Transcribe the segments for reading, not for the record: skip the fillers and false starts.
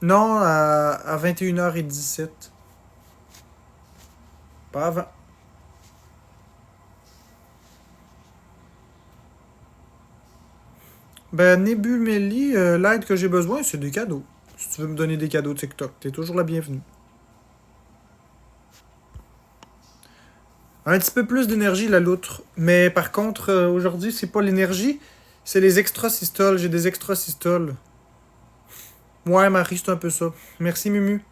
Non, à 21h17. Pas avant. Ben, Nebumeli, l'aide que j'ai besoin, c'est des cadeaux. Si tu veux me donner des cadeaux TikTok, t'es toujours la bienvenue. Un petit peu plus d'énergie, la loutre. Mais par contre, aujourd'hui, c'est pas l'énergie, c'est les extrasystoles. J'ai des extrasystoles. Ouais, Marie, c'est un peu ça. Merci, Mumu.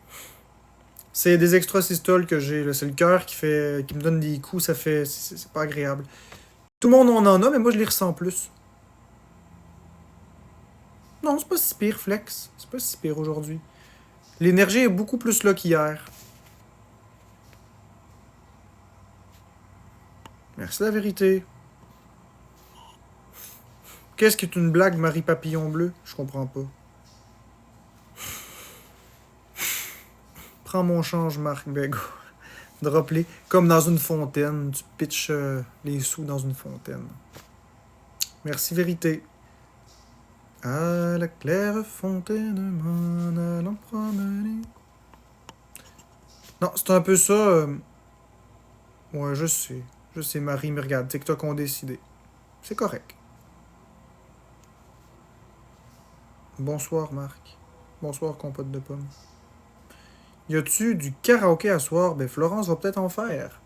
C'est des extrasystoles que j'ai, là. C'est le cœur qui me donne des coups, ça fait. C'est pas agréable. Tout le monde en a, mais moi, je les ressens plus. Non, c'est pas si pire, Flex. C'est pas si pire aujourd'hui. L'énergie est beaucoup plus là qu'hier. Merci la vérité. Qu'est-ce qui est une blague, Marie Papillon Bleu? Je comprends pas. Prends mon change, Marc Bego. Drop-les. Comme dans une fontaine. Tu pitches les sous dans une fontaine. Merci vérité. À la claire fontaine, m'en allant promener. Non, c'est un peu ça. Ouais, je sais. Je sais, Marie, mais regarde, TikTok ont décidé. C'est correct. Bonsoir, Marc. Bonsoir, compote de pommes. Y a-tu du karaoké à soir? Ben, Florence va peut-être en faire.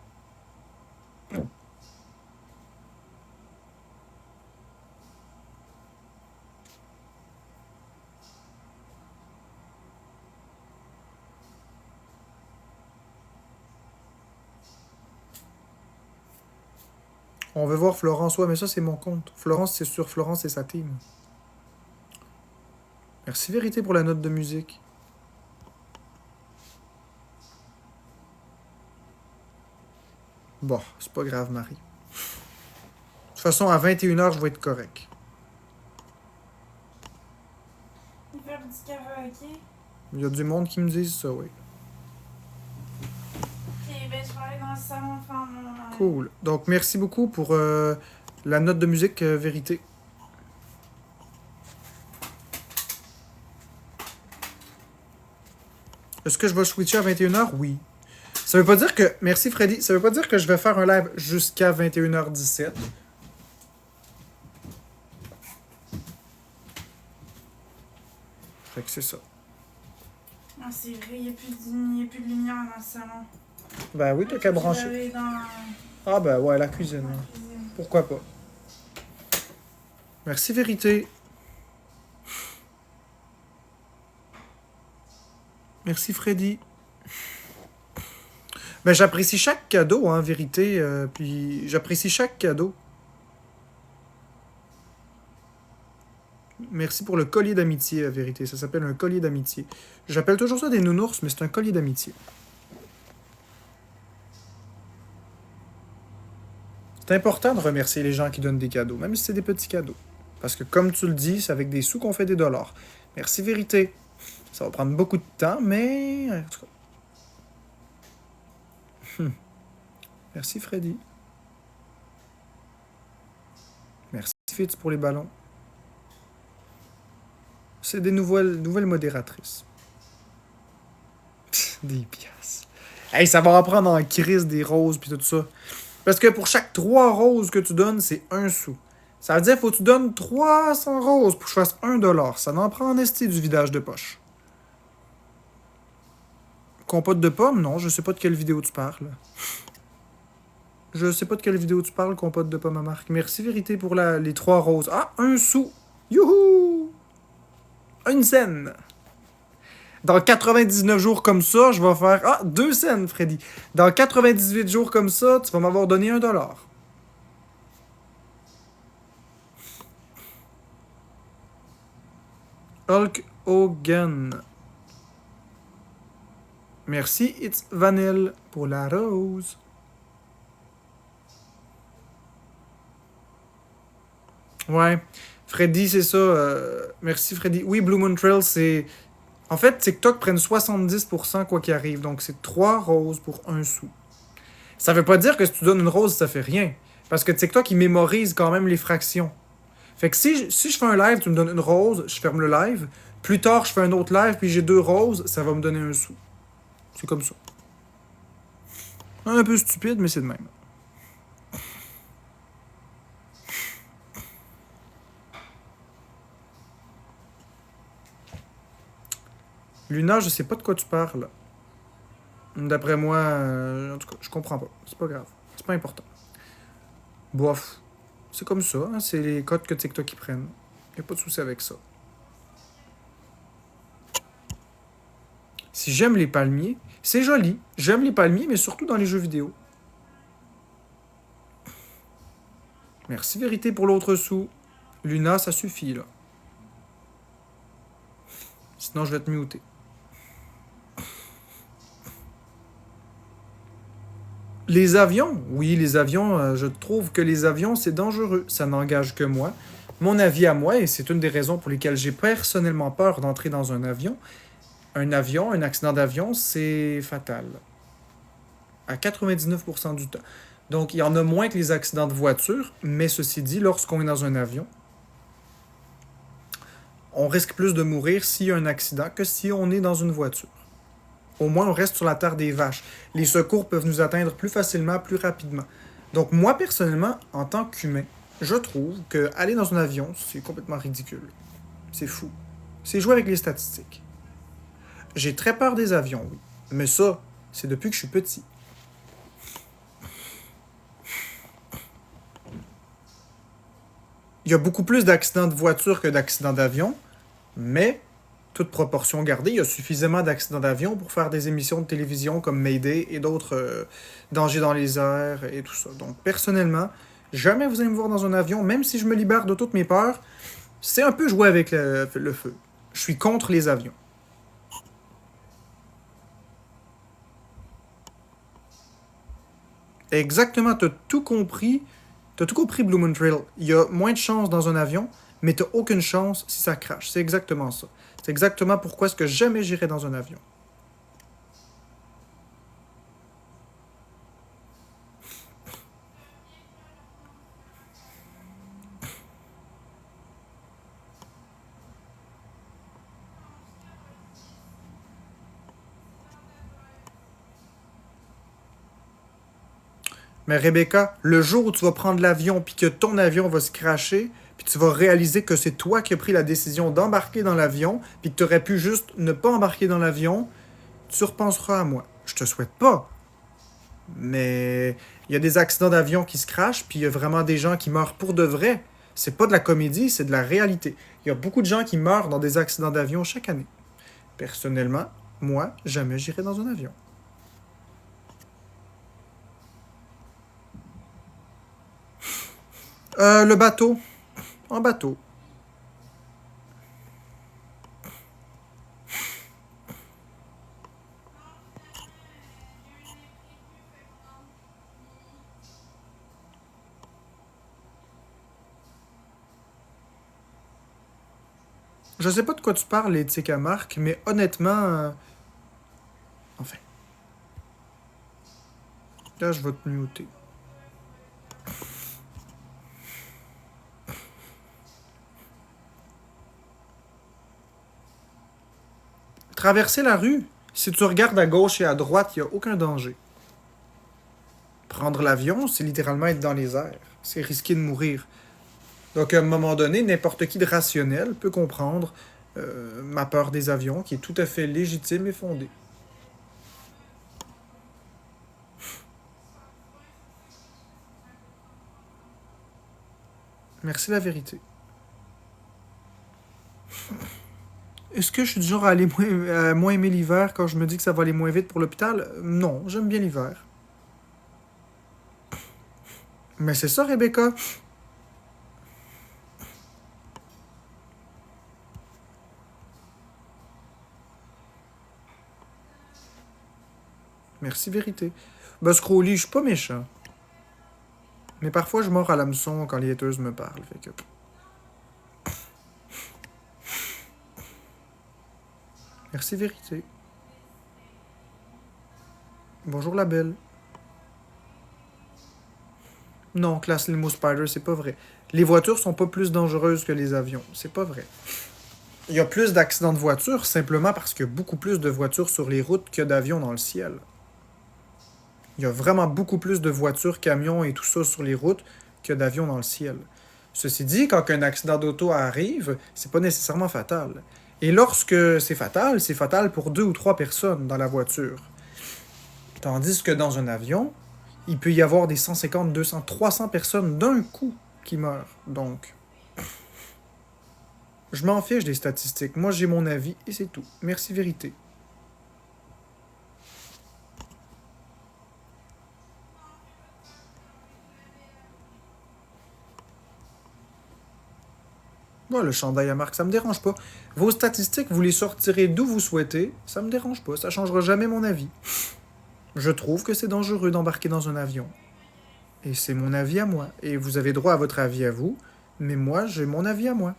On veut voir Florence. Ouais, mais ça, c'est mon compte. Florence, c'est sur Florence et sa team. Merci, vérité, pour la note de musique. Bon, c'est pas grave, Marie. De toute façon, à 21h, je vais être correct. Faire du karaoké. Il y a du monde qui me dit ça, oui. Ok, ben je vais aller dans le salon faire mon. Cool. Donc, merci beaucoup pour la note de musique vérité. Est-ce que je vais switcher à 21h? Oui. Ça veut pas dire que. Merci Freddy. Ça veut pas dire que je vais faire un live jusqu'à 21h17. Fait que c'est ça. Ah, c'est vrai, il n'y a, plus de lumière dans le salon. Ben oui, t'as qu'à Je vais brancher. aller dans Ah ben ouais, la cuisine. la cuisine. Pourquoi pas? Merci vérité. Merci Freddy. Ben j'apprécie chaque cadeau, hein, vérité. Puis j'apprécie chaque cadeau. Merci pour le collier d'amitié, vérité. Ça s'appelle un collier d'amitié. J'appelle toujours ça des nounours, mais c'est un collier d'amitié. C'est important de remercier les gens qui donnent des cadeaux, même si c'est des petits cadeaux. Parce que comme tu le dis, c'est avec des sous qu'on fait des dollars. Merci vérité. Ça va prendre beaucoup de temps, mais... En tout cas. Merci Freddy. Merci Fitz pour les ballons. C'est des nouvelles modératrices. Des piastres. Hey, ça va reprendre en crise des roses puis tout ça. Parce que pour chaque 3 roses que tu donnes, c'est 1 sou. Ça veut dire qu'il faut que tu donnes 300 roses pour que je fasse 1 dollar. Ça n'en prend en esti du vidage de poche. Compote de pommes? Non, je sais pas de quelle vidéo tu parles. Je sais pas de quelle vidéo tu parles, compote de pommes à Marc. Merci vérité pour les 3 roses. Ah, 1 sou. Youhou! Une scène. Dans 99 jours comme ça, je vais faire... Ah, 2 cents, Freddy. Dans 98 jours comme ça, tu vas m'avoir donné 1 dollar. Hulk Hogan. Merci, It's Vanille, pour la rose. Ouais. Freddy, c'est ça. Merci, Freddy. Oui, Blue Moon Trail, c'est... En fait, TikTok prennent 70% quoi qu'il arrive. Donc, c'est 3 roses pour 1 sou. Ça veut pas dire que si tu donnes une rose, ça fait rien. Parce que TikTok, il mémorise quand même les fractions. Fait que si je fais un live, tu me donnes une rose, je ferme le live. Plus tard, je fais un autre live, puis j'ai 2 roses, ça va me donner un sou. C'est comme ça. Un peu stupide, mais c'est de même. Luna, je sais pas de quoi tu parles. D'après moi, en tout cas, je comprends pas. C'est pas grave. C'est pas important. Bof. C'est comme ça, hein, c'est les codes que TikTok qui prennent. Y a pas de souci avec ça. Si j'aime les palmiers, c'est joli. J'aime les palmiers, mais surtout dans les jeux vidéo. Merci, vérité, pour l'autre sou. Luna, ça suffit, là. Sinon, je vais te muter. Les avions, oui, les avions, je trouve que les avions, c'est dangereux. Ça n'engage que moi. Mon avis à moi, et c'est une des raisons pour lesquelles j'ai personnellement peur d'entrer dans un avion, un accident d'avion, c'est fatal. À 99% du temps. Donc, il y en a moins que les accidents de voiture, mais ceci dit, lorsqu'on est dans un avion, on risque plus de mourir s'il y a un accident que si on est dans une voiture. Au moins, on reste sur la terre des vaches. Les secours peuvent nous atteindre plus facilement, plus rapidement. Donc, moi, personnellement, en tant qu'humain, je trouve que aller dans un avion, c'est complètement ridicule. C'est fou. C'est jouer avec les statistiques. J'ai très peur des avions, oui. Mais ça, c'est depuis que je suis petit. Il y a beaucoup plus d'accidents de voiture que d'accidents d'avion, mais, toute proportion gardée, il y a suffisamment d'accidents d'avion pour faire des émissions de télévision comme Mayday et d'autres dangers dans les airs et tout ça. Donc, personnellement, jamais vous allez me voir dans un avion, même si je me libère de toutes mes peurs, c'est un peu jouer avec le feu. Je suis contre les avions. Exactement, t'as tout compris. T'as tout compris, Blue Moon Trail. Il y a moins de chances dans un avion, mais t'as aucune chance si ça crache. C'est exactement ça. C'est exactement pourquoi est-ce que jamais j'irai dans un avion. Mais Rebecca, le jour où tu vas prendre l'avion puis que ton avion va se cracher, puis tu vas réaliser que c'est toi qui as pris la décision d'embarquer dans l'avion, puis que tu aurais pu juste ne pas embarquer dans l'avion, tu repenseras à moi. Je te souhaite pas. Mais il y a des accidents d'avion qui se crachent, puis il y a vraiment des gens qui meurent pour de vrai. C'est pas de la comédie, c'est de la réalité. Il y a beaucoup de gens qui meurent dans des accidents d'avion chaque année. Personnellement, moi, jamais j'irai dans un avion. Le bateau. En bateau. Je sais pas de quoi tu parles, éthique à marque, mais honnêtement. Enfin. Là, je vais te muter. Traverser la rue, si tu regardes à gauche et à droite, il n'y a aucun danger. Prendre l'avion, c'est littéralement être dans les airs. C'est risquer de mourir. Donc, à un moment donné, n'importe qui de rationnel peut comprendre ma peur des avions, qui est tout à fait légitime et fondée. Merci la vérité. Est-ce que je suis du genre à aller moins aimer l'hiver quand je me dis que ça va aller moins vite pour l'hôpital? Non, j'aime bien l'hiver. Mais c'est ça, Rebecca. Merci, vérité. Ben, Scrolly, je suis pas méchant. Mais parfois, je mords à l'hameçon quand les haters me parlent. Fait que... Merci, vérité. Bonjour, la belle. Non, classe Limo Spider, c'est pas vrai. Les voitures sont pas plus dangereuses que les avions. C'est pas vrai. Il y a plus d'accidents de voitures simplement parce qu'il y a beaucoup plus de voitures sur les routes que d'avions dans le ciel. Il y a vraiment beaucoup plus de voitures, camions et tout ça sur les routes que d'avions dans le ciel. Ceci dit, quand un accident d'auto arrive, c'est pas nécessairement fatal. Et lorsque c'est fatal pour 2 ou 3 personnes dans la voiture. Tandis que dans un avion, il peut y avoir des 150, 200, 300 personnes d'un coup qui meurent. Donc, je m'en fiche des statistiques. Moi, j'ai mon avis et c'est tout. Merci, vérité. Moi, le chandail à marque, ça me dérange pas. Vos statistiques, vous les sortirez d'où vous souhaitez, ça me dérange pas. Ça changera jamais mon avis. Je trouve que c'est dangereux d'embarquer dans un avion. Et c'est mon avis à moi. Et vous avez droit à votre avis à vous, mais moi, j'ai mon avis à moi.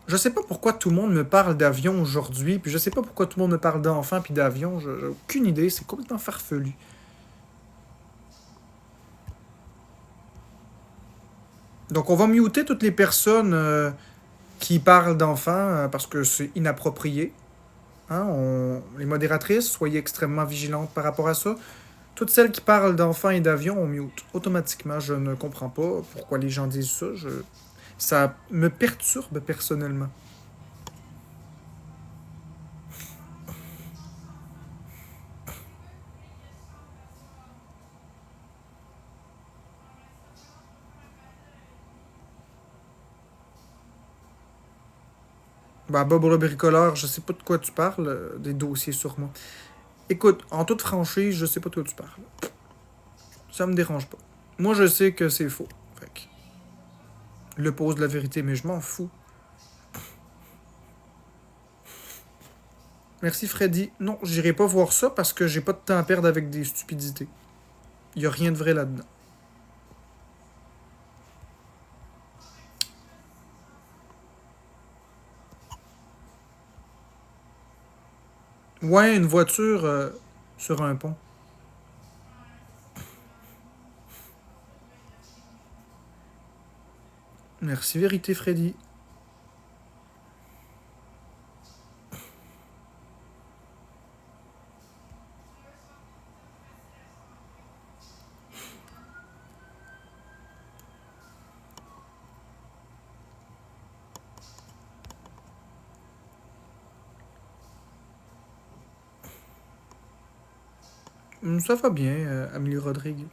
Je sais pas pourquoi tout le monde me parle d'avion aujourd'hui, puis je sais pas pourquoi tout le monde me parle d'enfants puis d'avion. J'ai aucune idée, c'est complètement farfelu. Donc on va muter toutes les personnes qui parlent d'enfants parce que c'est inapproprié. Hein, les modératrices, soyez extrêmement vigilantes par rapport à ça. Toutes celles qui parlent d'enfants et d'avions, on mute automatiquement. Je ne comprends pas pourquoi les gens disent ça. Ça me perturbe personnellement. Bah, Bob le bricoleur, je sais pas de quoi tu parles, des dossiers sur moi. Écoute, en toute franchise, je sais pas de quoi tu parles. Ça me dérange pas. Moi, je sais que c'est faux. Fait que, le pose de la vérité, mais je m'en fous. Merci Freddy. Non, j'irai pas voir ça parce que j'ai pas de temps à perdre avec des stupidités. Y a rien de vrai là-dedans. Ouais, une voiture sur un pont. Merci vérité Freddy. Ça va bien, Amélie Rodrigue.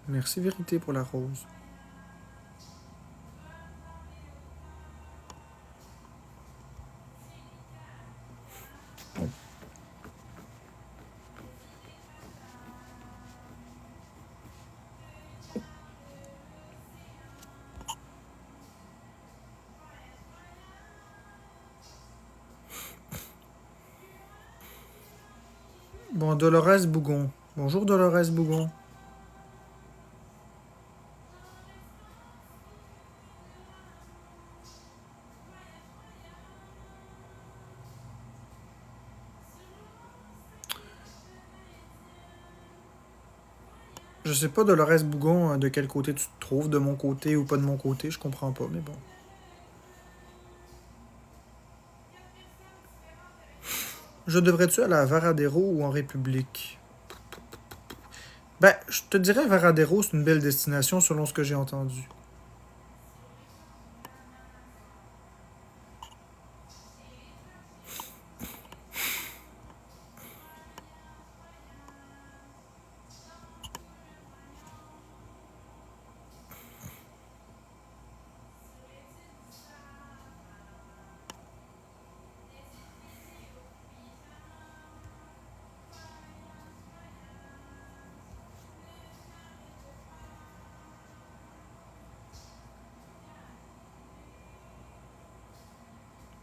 Merci vérité pour la rose. Bon, Dolores Bougon. Bonjour Dolores Bougon. Je sais pas Dolores Bougon de quel côté tu te trouves, de mon côté ou pas de mon côté, je comprends pas, mais bon. Je devrais-tu aller à Varadero ou en République? Ben, je te dirais Varadero, c'est une belle destination selon ce que j'ai entendu.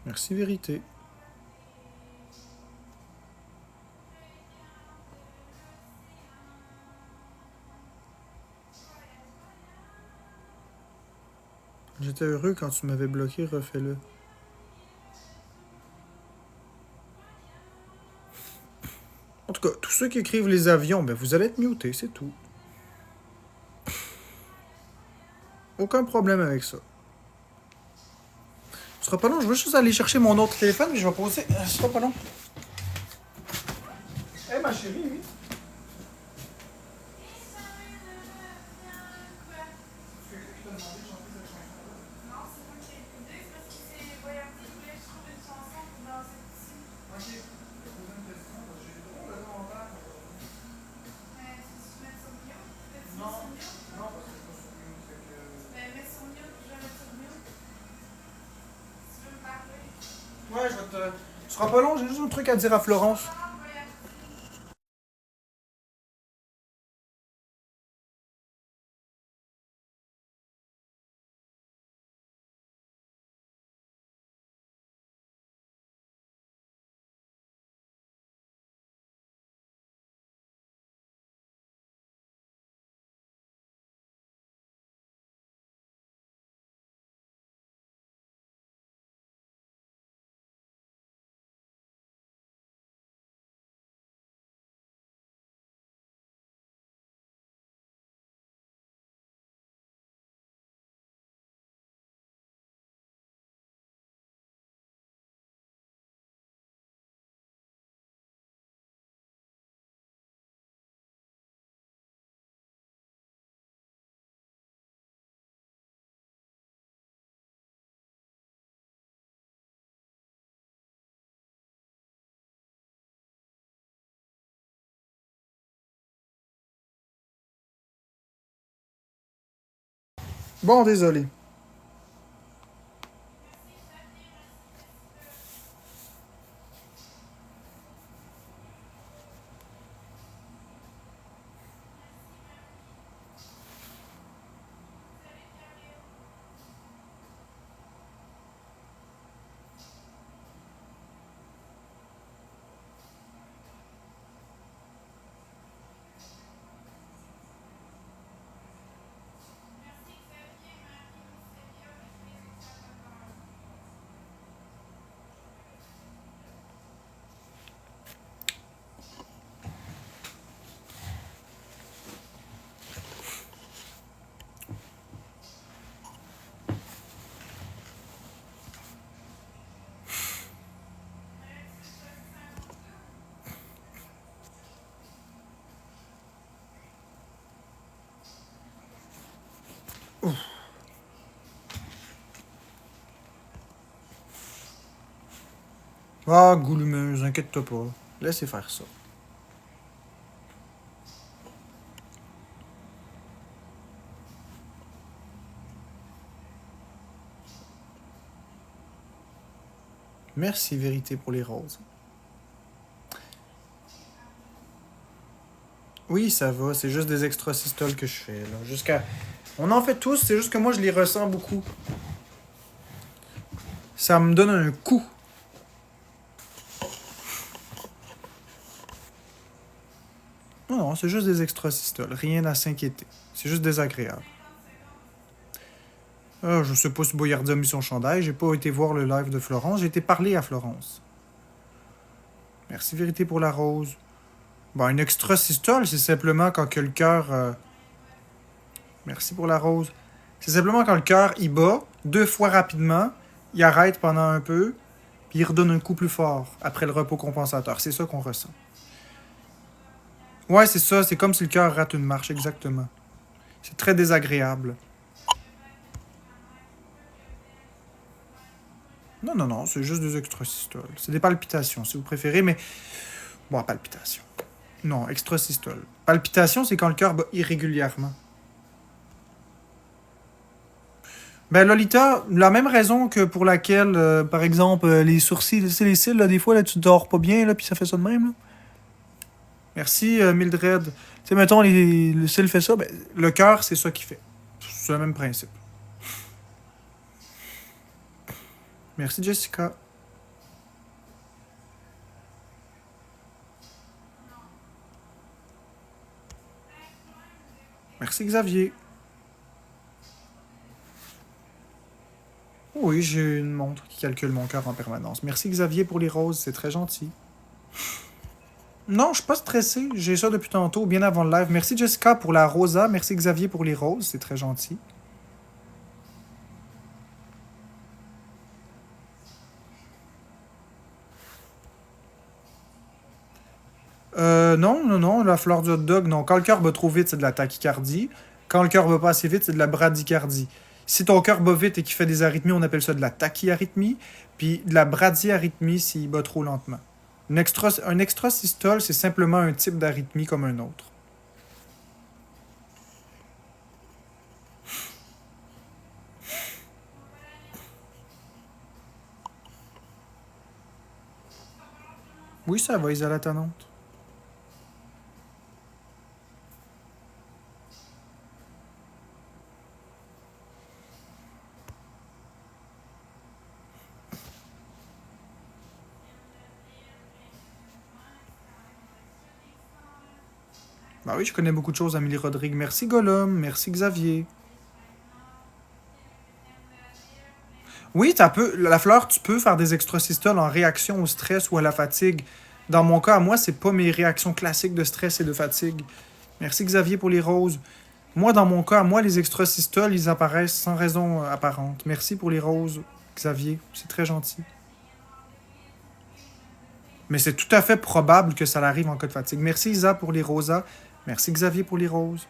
Merci, vérité. J'étais heureux quand tu m'avais bloqué, refais-le. En tout cas, tous ceux qui écrivent les avions, ben vous allez être mutés, c'est tout. Aucun problème avec ça. Ce sera pas long, je veux juste aller chercher mon autre téléphone, mais je vais poser. Ce sera pas long. Eh ma chérie, oui. Ouais, je vais te. Ce sera pas long, j'ai juste un truc à dire à Florence. Bon, désolé. Ah, goulumeuse, inquiète-toi pas. Laissez faire ça. Merci, vérité, pour les roses. Oui, ça va, c'est juste des extrasystoles que je fais, là. Jusqu'à. On en fait tous, c'est juste que moi, je les ressens beaucoup. Ça me donne un coup. Non, non, c'est juste des extrasystoles. Rien à s'inquiéter. C'est juste désagréable. Je sais pas si Boyardi a mis son chandail. J'ai pas été voir le live de Florence. J'ai été parler à Florence. Merci, vérité, pour la rose. Bon, une extrasystole, c'est simplement quand que le cœur. Merci pour la rose. C'est simplement quand le cœur, il bat 2 fois rapidement, il arrête pendant un peu, puis il redonne un coup plus fort après le repos compensateur. C'est ça qu'on ressent. Ouais, c'est ça. C'est comme si le cœur rate une marche, exactement. C'est très désagréable. Non, non, non, c'est juste des extrasystoles. C'est des palpitations, si vous préférez, mais. Bon, palpitations. Non, extrasystole. Palpitation, c'est quand le cœur bat irrégulièrement. Ben, Lolita, la même raison que pour laquelle, par exemple, les sourcils, tu sais, les cils, là, des fois, là, tu dors pas bien, là, puis ça fait ça de même, là. Merci, Mildred. Tu sais, mettons, le cil fait ça, ben, le cœur, c'est ça qui fait. C'est le même principe. Merci, Jessica. Merci Xavier. Oui, j'ai une montre qui calcule mon cœur en permanence. Merci Xavier pour les roses, c'est très gentil. Non, je suis pas stressé. J'ai ça depuis tantôt, bien avant le live. Merci Jessica pour la rosa. Merci Xavier pour les roses, c'est très gentil. Non, la fleur du hot dog, non. Quand le cœur bat trop vite, c'est de la tachycardie. Quand le cœur bat pas assez vite, c'est de la bradycardie. Si ton cœur bat vite et qu'il fait des arythmies, on appelle ça de la tachyarythmie. Puis de la bradyarythmie s'il bat trop lentement. Un extrasystole, c'est simplement un type d'arythmie comme un autre. Oui, ça va, Isa la tannante. Bah oui, je connais beaucoup de choses, Amélie Rodrigue. Merci Gollum, merci Xavier. Oui, la fleur, tu peux faire des extrasystoles en réaction au stress ou à la fatigue. Dans mon cas, moi, c'est pas mes réactions classiques de stress et de fatigue. Merci Xavier pour les roses. Moi, dans mon cas, moi, les extrasystoles, ils apparaissent sans raison apparente. Merci pour les roses, Xavier. C'est très gentil. Mais c'est tout à fait probable que ça arrive en cas de fatigue. Merci Isa pour les rosas. Merci Xavier pour les roses.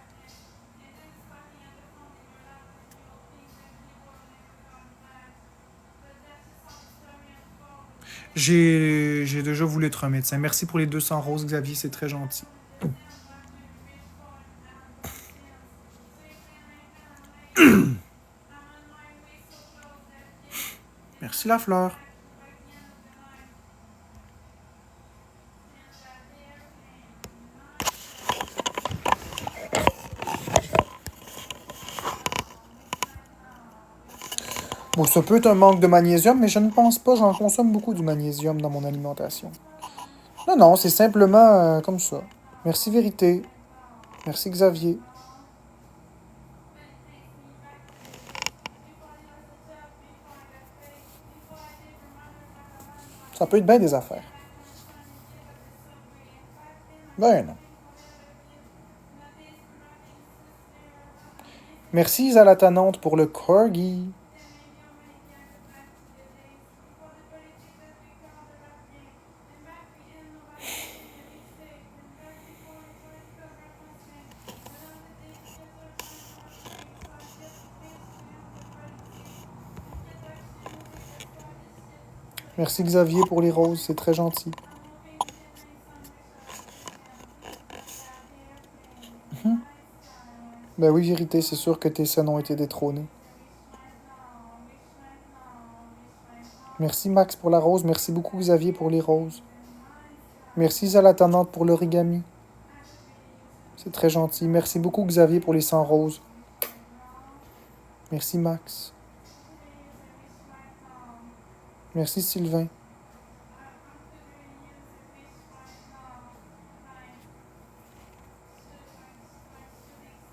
J'ai déjà voulu être un médecin. Merci pour les 200 roses, Xavier, c'est très gentil. Merci la fleur. Bon, ça peut être un manque de magnésium, mais je ne pense pas. J'en consomme beaucoup du magnésium dans mon alimentation. Non, c'est simplement comme ça. Merci Vérité. Merci Xavier. Ça peut être bien des affaires. Ben non. Merci Isa la tannante pour le corgi. Merci Xavier pour les roses, c'est très gentil. Ben oui, Vérité, c'est sûr que tes scènes ont été détrônées. Merci Max pour la rose, merci beaucoup Xavier pour les roses. Merci Isa la tannante pour l'origami. C'est très gentil. Merci beaucoup Xavier pour les 100 roses. Merci Max. Merci Sylvain.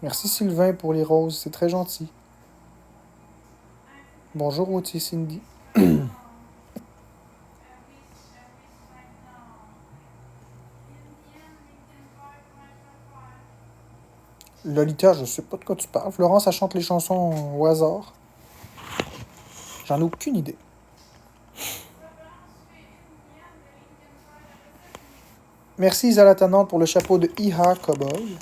Merci Sylvain pour les roses, c'est très gentil. Bonjour Routier Cindy. Lolita, je sais pas de quoi tu parles. Florence, elle chante les chansons au hasard. J'en ai aucune idée. Merci Isa la tannante pour le chapeau de Iha Cowboy.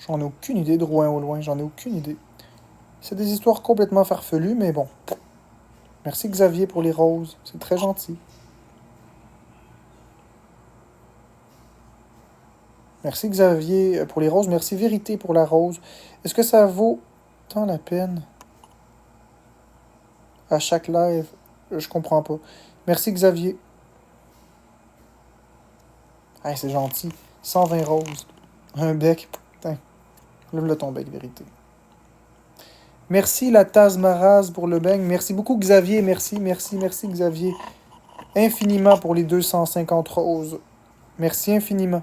J'en ai aucune idée de Rouen au loin, j'en ai aucune idée. C'est des histoires complètement farfelues, mais bon. Merci Xavier pour les roses, c'est très gentil. Merci Xavier pour les roses, merci Vérité pour la rose. Est-ce que ça vaut tant la peine à chaque live? Je comprends pas. Merci Xavier. Hey, c'est gentil. 120 roses. Un bec. Putain. Lève-le ton bec, vérité. Merci la Tazmaraz pour le beigne. Merci beaucoup Xavier. Merci Xavier. Infiniment pour les 250 roses. Merci infiniment.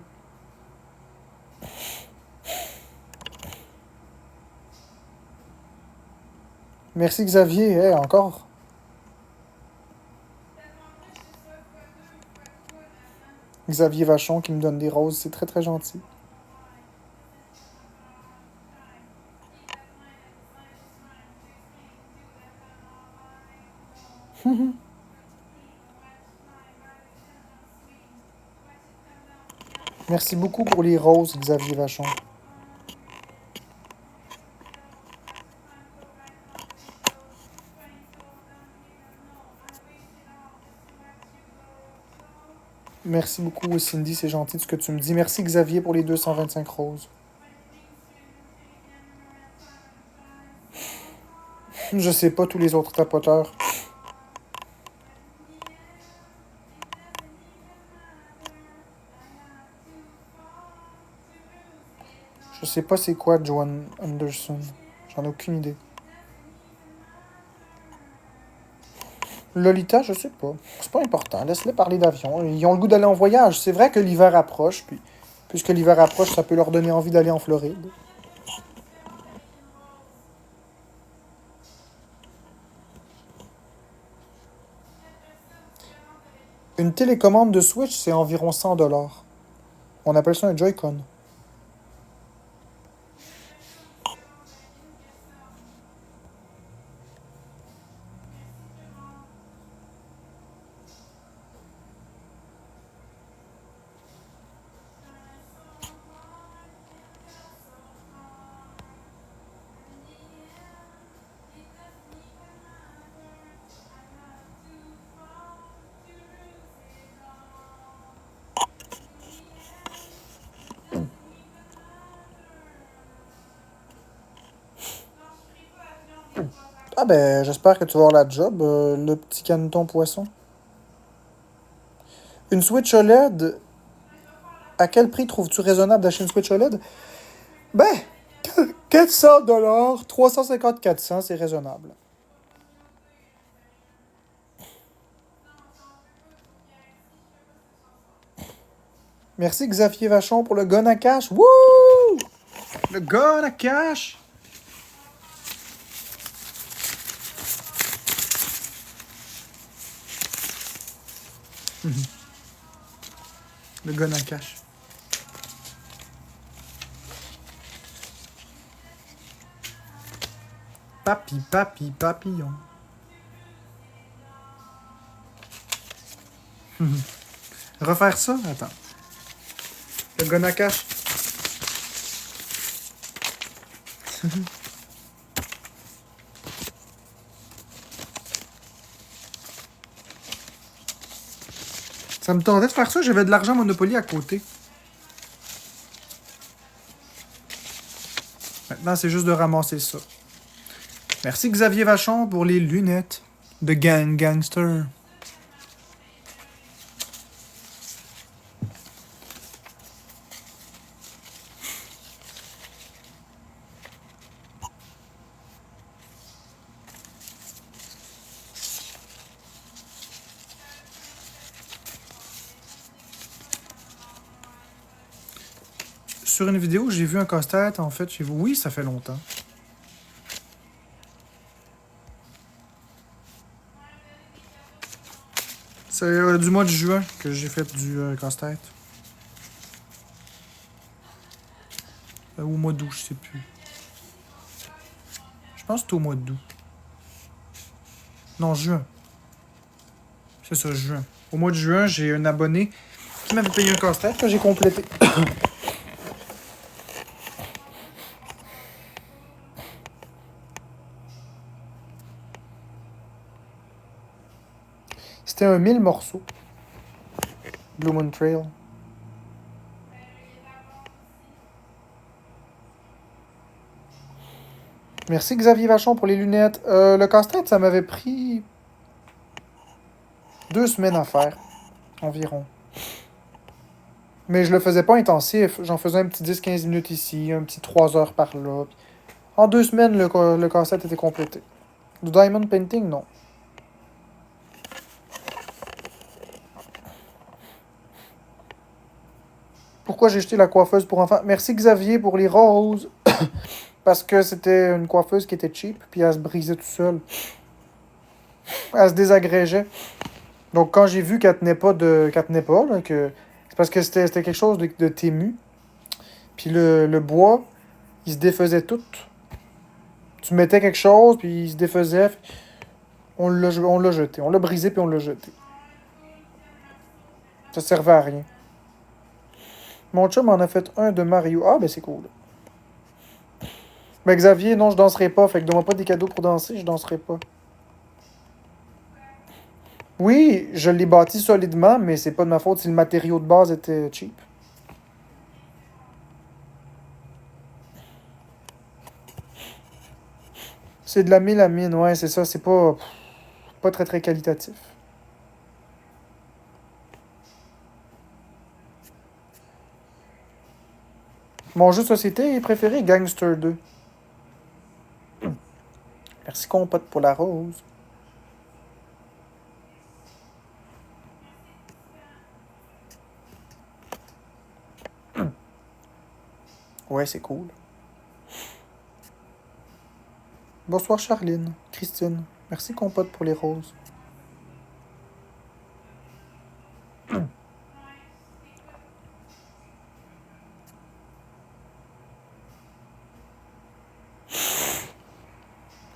Merci Xavier. Hey, encore. Xavier Vachon qui me donne des roses. C'est très très gentil. Merci beaucoup pour les roses, Xavier Vachon. Merci beaucoup, Cindy, c'est gentil ce que tu me dis. Merci, Xavier, pour les 225 roses. Je sais pas tous les autres tapoteurs. Je sais pas c'est quoi Joan Anderson. J'en ai aucune idée. Lolita, je sais pas. C'est pas important. Laisse-les parler d'avion. Ils ont le goût d'aller en voyage. C'est vrai que l'hiver approche. Puis, puisque l'hiver approche, ça peut leur donner envie d'aller en Floride. Une télécommande de Switch, c'est environ 100$. On appelle ça un Joy-Con. Ah ben, j'espère que tu vas avoir la job, le petit caneton poisson. Une Switch OLED, à quel prix trouves-tu raisonnable d'acheter une Switch OLED? Ben, 400$, 350, 400, c'est raisonnable. Merci Xavier Vachon pour le gun à cash. Wouh! Le gun à cash! Le gun à cash. Papillon. Refaire ça? Attends. Le gun à cash. Ça me tentait de faire ça, j'avais de l'argent Monopoly à côté. Maintenant, c'est juste de ramasser ça. Merci Xavier Vachon pour les lunettes de Gangster. Sur une vidéo, j'ai vu un casse-tête, en fait, chez vous. Oui, ça fait longtemps. C'est du mois de juin que j'ai fait du casse-tête. Ou au mois d'août, je sais plus. Je pense que c'est au mois d'août. Non, juin. C'est ça, juin. Au mois de juin, j'ai un abonné qui m'avait payé un casse-tête que j'ai complété. C'était un 1000 morceaux. Blue Moon Trail. Merci Xavier Vachon pour les lunettes. Le casse-tête, ça m'avait pris 2 semaines à faire. Environ. Mais je le faisais pas intensif. J'en faisais un petit 10-15 minutes ici, un petit 3 heures par là. En 2 semaines, le casse-tête était complété. Du diamond painting, non. Pourquoi j'ai jeté la coiffeuse pour enfants? Merci Xavier pour les roses. Parce que c'était une coiffeuse qui était cheap, puis elle se brisait tout seule. Elle se désagrégeait. Donc quand j'ai vu qu'elle tenait pas qu'elle tenait pas, là, que. C'est parce que c'était quelque chose de tému. Puis le bois, il se défaisait tout. Tu mettais quelque chose, puis il se défaisait. On l'a jeté. On l'a brisé, puis on l'a jeté. Ça servait à rien. Mon chum en a fait un de Mario. Ah, ben c'est cool. Ben Xavier, non, je danserai pas. Fait que donne-moi pas des cadeaux pour danser, je danserai pas. Oui, je l'ai bâti solidement, mais c'est pas de ma faute si le matériau de base était cheap. C'est de la mélamine, ouais, c'est ça. C'est pas très très qualitatif. Mon jeu de société préféré, Gangster 2. Merci compote pour la rose. Ouais, c'est cool. Bonsoir Charline, Christine. Merci compote pour les roses.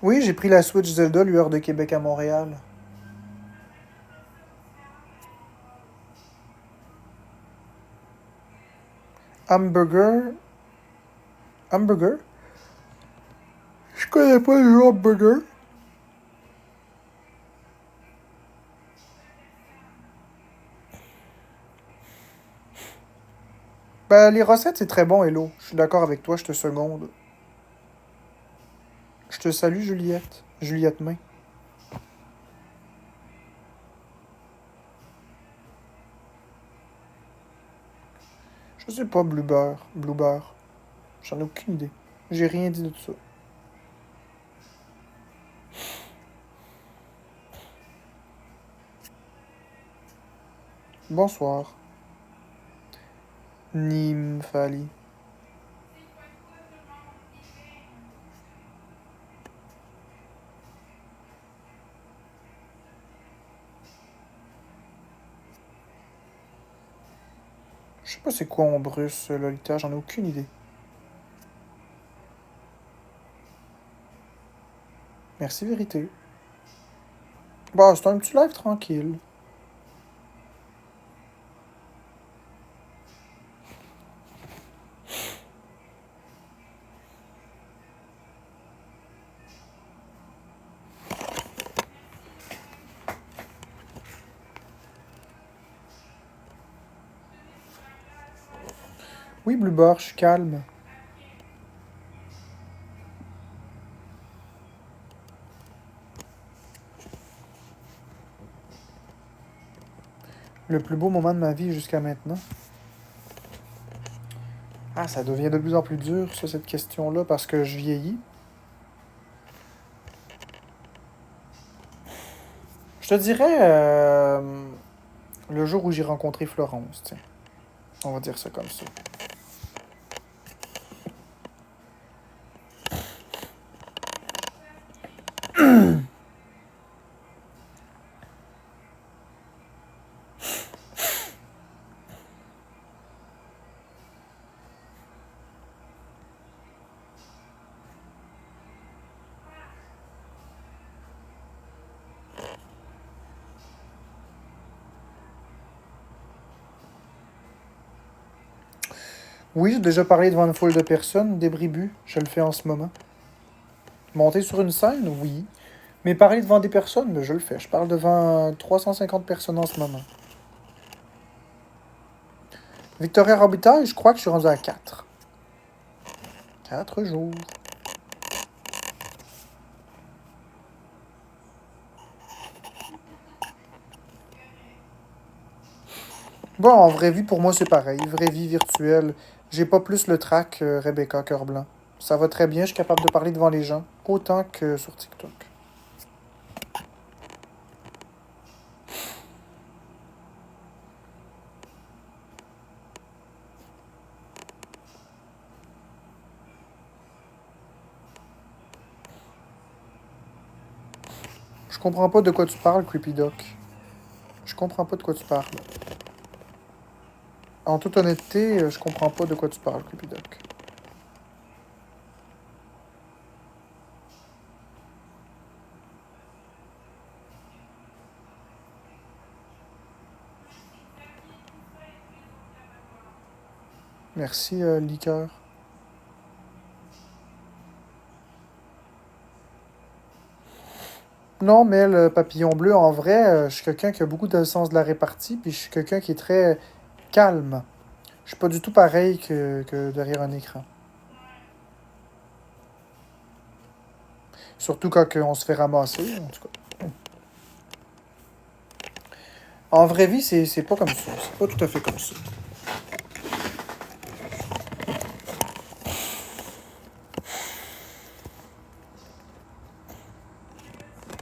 Oui, j'ai pris la Switch Zelda, lueur de Québec à Montréal. Hamburger. Hamburger? Je connais pas le jeu hamburger. Ben, les recettes, c'est très bon, Hello. Je suis d'accord avec toi, je te seconde. Je te salue, Juliette. Juliette Main. Je sais pas, Bluebeurre. Bluebeurre. J'en ai aucune idée. J'ai rien dit de tout ça. Bonsoir. Nymphali. Je sais pas c'est quoi en Bruce, Lolita, j'en ai aucune idée. Merci, vérité. Bah, c'est un petit live tranquille. Oui, Bluebeurre, je suis calme. Le plus beau moment de ma vie jusqu'à maintenant. Ah, ça devient de plus en plus dur, ça, cette question-là, parce que je vieillis. Je te dirais le jour où j'ai rencontré Florence, tiens. On va dire ça comme ça. Oui, j'ai déjà parlé devant une foule de personnes, débribu, je le fais en ce moment. Monter sur une scène, oui. Mais parler devant des personnes, ben, je le fais. Je parle devant 350 personnes en ce moment. Victoria Robitaille, je crois que je suis rendu à 4. 4 jours. Bon, en vraie vie, pour moi, c'est pareil. Vraie vie virtuelle. J'ai pas plus le trac Rebecca Cœur Blanc. Ça va très bien, je suis capable de parler devant les gens, autant que sur TikTok. Je comprends pas de quoi tu parles, Creepy Doc. Je comprends pas de quoi tu parles. En toute honnêteté, je comprends pas de quoi tu parles, Creepy Doc. Merci, Liqueur. Non, mais le papillon bleu, en vrai, je suis quelqu'un qui a beaucoup de sens de la répartie, puis je suis quelqu'un qui est très calme. Je suis pas du tout pareil que derrière un écran. Surtout quand on se fait ramasser, en tout cas. En vraie vie, c'est pas comme ça. C'est pas tout à fait comme ça.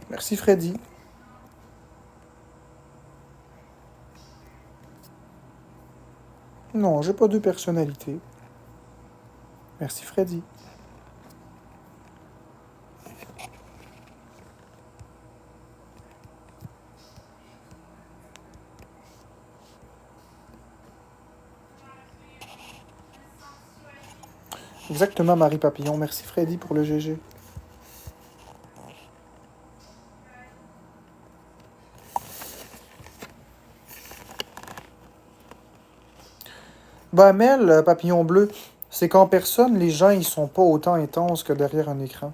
Merci, Freddy. Non, j'ai pas deux personnalités. Merci, Freddy. Exactement, Marie Papillon. Merci, Freddy, pour le GG. Bah, Mel, Papillon bleu, c'est qu'en personne, les gens, ils sont pas autant intenses que derrière un écran.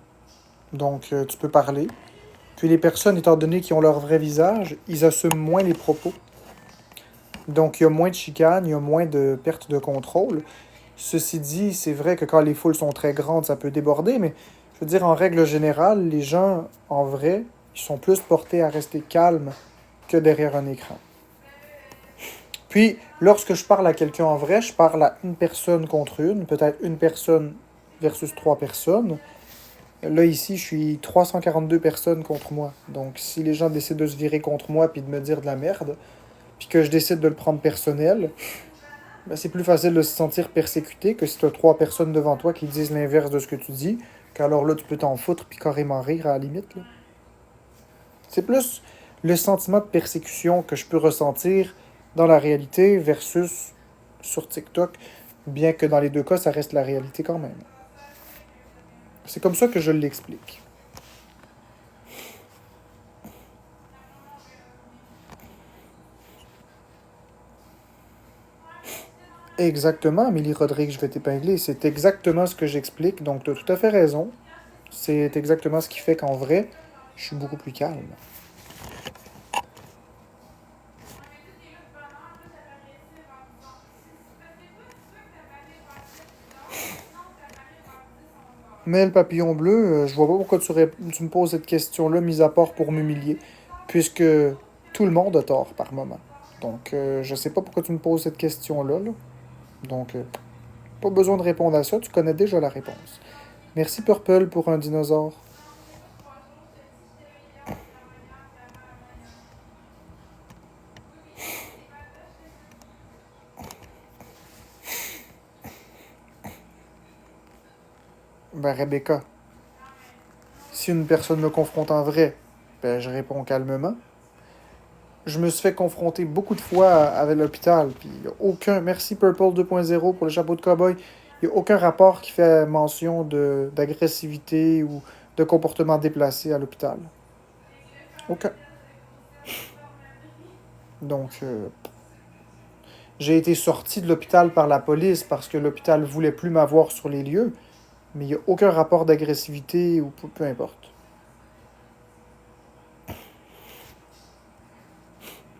Donc, tu peux parler. Puis les personnes, étant donné qu'ils ont leur vrai visage, ils assument moins les propos. Donc, il y a moins de chicanes, il y a moins de perte de contrôle. Ceci dit, c'est vrai que quand les foules sont très grandes, ça peut déborder, mais je veux dire, en règle générale, les gens, en vrai, ils sont plus portés à rester calmes que derrière un écran. Puis, lorsque je parle à quelqu'un en vrai, je parle à une personne contre une, peut-être une personne versus trois personnes. Là, ici, je suis 342 personnes contre moi. Donc, si les gens décident de se virer contre moi puis de me dire de la merde, puis que je décide de le prendre personnel, ben, c'est plus facile de se sentir persécuté que si tu as trois personnes devant toi qui disent l'inverse de ce que tu dis, qu'alors là, tu peux t'en foutre puis carrément rire à la limite. Là. C'est plus le sentiment de persécution que je peux ressentir dans la réalité versus sur TikTok, bien que dans les deux cas, ça reste la réalité quand même. C'est comme ça que je l'explique. Exactement, Amélie Rodrigue, je vais t'épingler. C'est exactement ce que j'explique, donc tu as tout à fait raison. C'est exactement ce qui fait qu'en vrai, je suis beaucoup plus calme. Mais le papillon bleu, je vois pas pourquoi tu me poses cette question-là, mis à part pour m'humilier, puisque tout le monde a tort par moment. Donc, je sais pas pourquoi tu me poses cette question-là. Là. Donc, pas besoin de répondre à ça, tu connais déjà la réponse. Merci Purple pour un dinosaure. Ben, Rebecca, si une personne me confronte en vrai, ben, je réponds calmement. Je me suis fait confronter beaucoup de fois avec l'hôpital, puis il n'y a aucun... Merci Purple 2.0 pour le chapeau de cowboy. Il n'y a aucun rapport qui fait mention d'agressivité ou de comportement déplacé à l'hôpital. Aucun. Donc, j'ai été sorti de l'hôpital par la police parce que l'hôpital voulait plus m'avoir sur les lieux, mais il n'y a aucun rapport d'agressivité ou peu importe.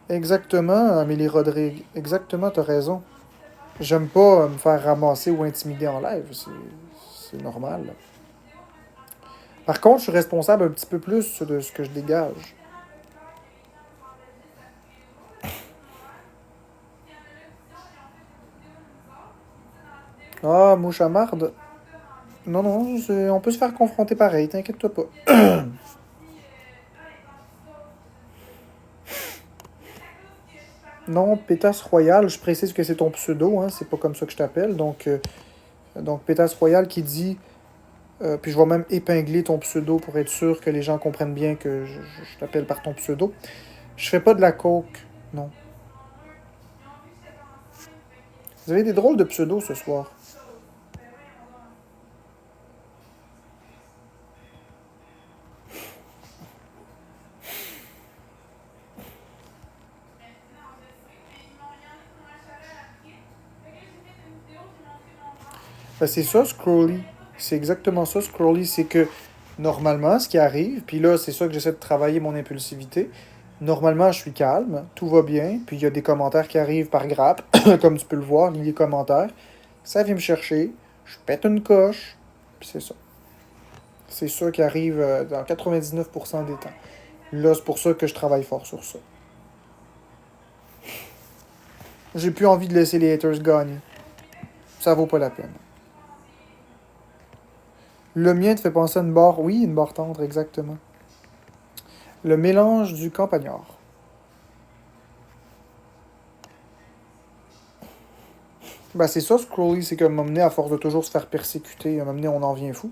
Exactement, Amélie Rodrigue. Exactement, t'as raison. J'aime pas me faire ramasser ou intimider en live. C'est normal. Par contre, je suis responsable un petit peu plus de ce que je dégage. Ah, mouche à marde. Non, non, on peut se faire confronter pareil, t'inquiète-toi pas. Non, Pétasse Royale, je précise que c'est ton pseudo, hein, c'est pas comme ça que je t'appelle. Donc Pétasse Royale qui dit, puis je vais même épingler ton pseudo pour être sûr que les gens comprennent bien que je t'appelle par ton pseudo. Je fais pas de la coke, non. Vous avez des drôles de pseudos ce soir. Ben, c'est ça, Scrolly. C'est exactement ça, Scrolly. C'est que normalement, ce qui arrive, puis là, c'est ça que j'essaie de travailler mon impulsivité. Normalement, je suis calme, tout va bien, puis il y a des commentaires qui arrivent par grappe, comme tu peux le voir, lis les commentaires. Ça vient me chercher, je pète une coche, puis c'est ça. C'est ça qui arrive dans 99% des temps. Là, c'est pour ça que je travaille fort sur ça. J'ai plus envie de laisser les haters gagner. Ça vaut pas la peine. Le mien te fait penser à une barre, oui, une barre tendre, exactement. Le mélange du campagnard. Ben c'est ça, Scrolly, c'est qu'à un moment donné, à force de toujours se faire persécuter, à un moment donné, on en vient fou.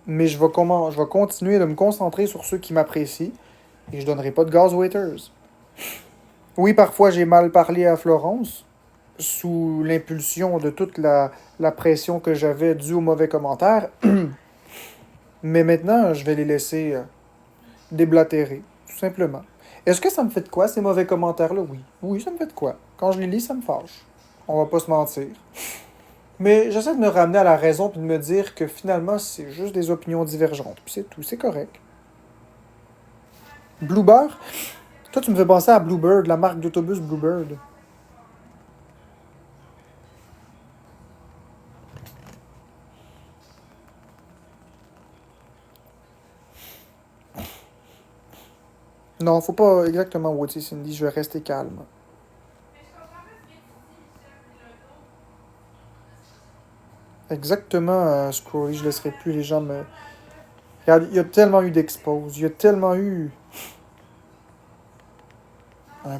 Mais je vais continuer de me concentrer sur ceux qui m'apprécient et je donnerai pas de gaz aux haters. Oui, parfois j'ai mal parlé à Florence, sous l'impulsion de toute la pression que j'avais due aux mauvais commentaires. Mais maintenant, je vais les laisser déblatérer, tout simplement. Est-ce que ça me fait de quoi, ces mauvais commentaires-là? Oui. Oui, ça me fait de quoi. Quand je les lis, ça me fâche. On va pas se mentir. Mais j'essaie de me ramener à la raison puis de me dire que finalement, c'est juste des opinions divergentes. Puis c'est tout, c'est correct. Bluebird? Toi, tu me fais penser à Bluebird, la marque d'autobus Bluebird. Non, faut pas exactement Woody Cindy, je vais rester calme. Exactement, Scrolly, je laisserai plus les gens me... Regarde, il y a tellement eu d'exposes, il y a tellement eu...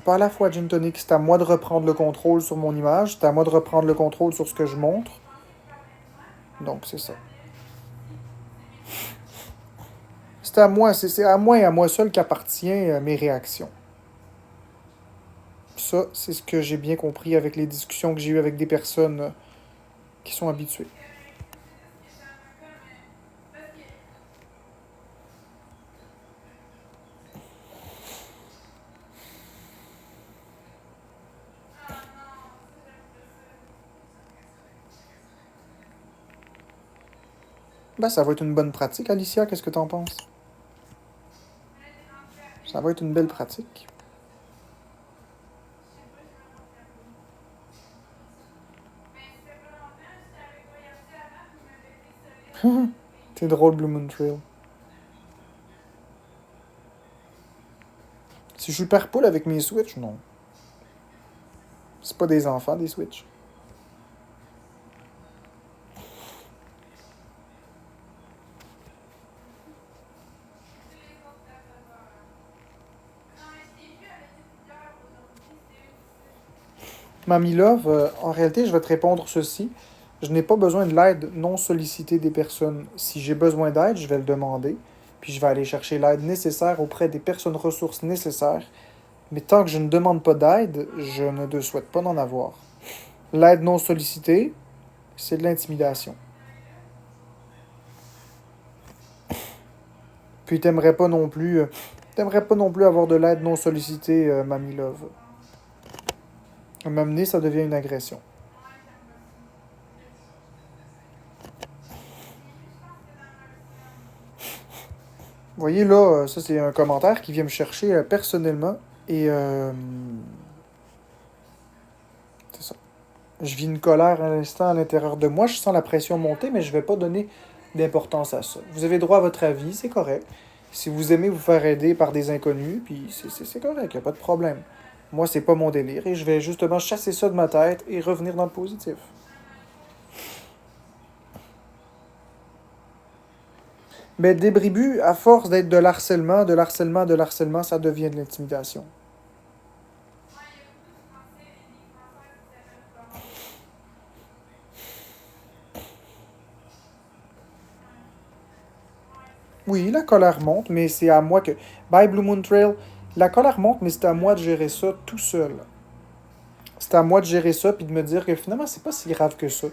pas à la fois, Gin Tonic, c'est à moi de reprendre le contrôle sur mon image, c'est à moi de reprendre le contrôle sur ce que je montre. Donc, c'est ça. C'est à moi, c'est à moi et à moi seul qu'appartient mes réactions. Ça, c'est ce que j'ai bien compris avec les discussions que j'ai eues avec des personnes qui sont habituées. Ben, ça va être une bonne pratique, Alicia, qu'est-ce que t'en penses? Ça va être une belle pratique. C'est drôle, Blue Moon Trail. Si je suis père poule avec mes Switch, non. C'est pas des enfants, des Switch. Mamie Love, en réalité, je vais te répondre ceci. Je n'ai pas besoin de l'aide non sollicitée des personnes. Si j'ai besoin d'aide, je vais le demander. Puis je vais aller chercher l'aide nécessaire auprès des personnes ressources nécessaires. Mais tant que je ne demande pas d'aide, je ne souhaite pas d'en avoir. L'aide non sollicitée, c'est de l'intimidation. Puis t'aimerais pas non plus avoir de l'aide non sollicitée, Mamie Love. M'amener, ça devient une agression. Vous voyez là, ça c'est un commentaire qui vient me chercher personnellement. Et c'est ça. Je vis une colère à l'instant à l'intérieur de moi. Je sens la pression monter, mais je vais pas donner d'importance à ça. Vous avez droit à votre avis, c'est correct. Si vous aimez vous faire aider par des inconnus, puis c'est correct, y a pas de problème. Moi, c'est pas mon délire et je vais justement chasser ça de ma tête et revenir dans le positif. Mais débribu, à force d'être de l'harcèlement, de l'harcèlement, de l'harcèlement, ça devient de l'intimidation. Oui, la colère monte, mais c'est à moi que... Bye Blue Moon Trail. La colère monte, mais c'est à moi de gérer ça tout seul. C'est à moi de gérer ça puis de me dire que finalement, c'est pas si grave que ça.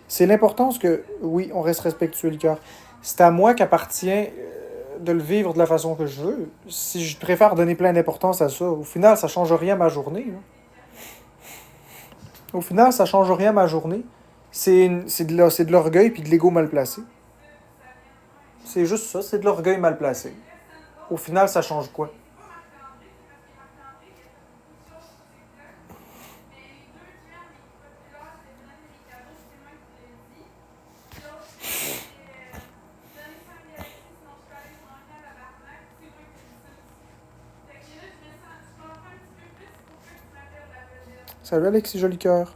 C'est l'importance que, oui, on reste respectueux le cœur. C'est à moi qu'appartient de le vivre de la façon que je veux. Si je préfère donner plein d'importance à ça, au final, ça change rien à ma journée. Là. Au final, ça change rien à ma journée. C'est de l'orgueil puis de l'ego mal placé. C'est juste ça, c'est de l'orgueil mal placé. Au final, ça change quoi? Salut Alexis Jolicoeur.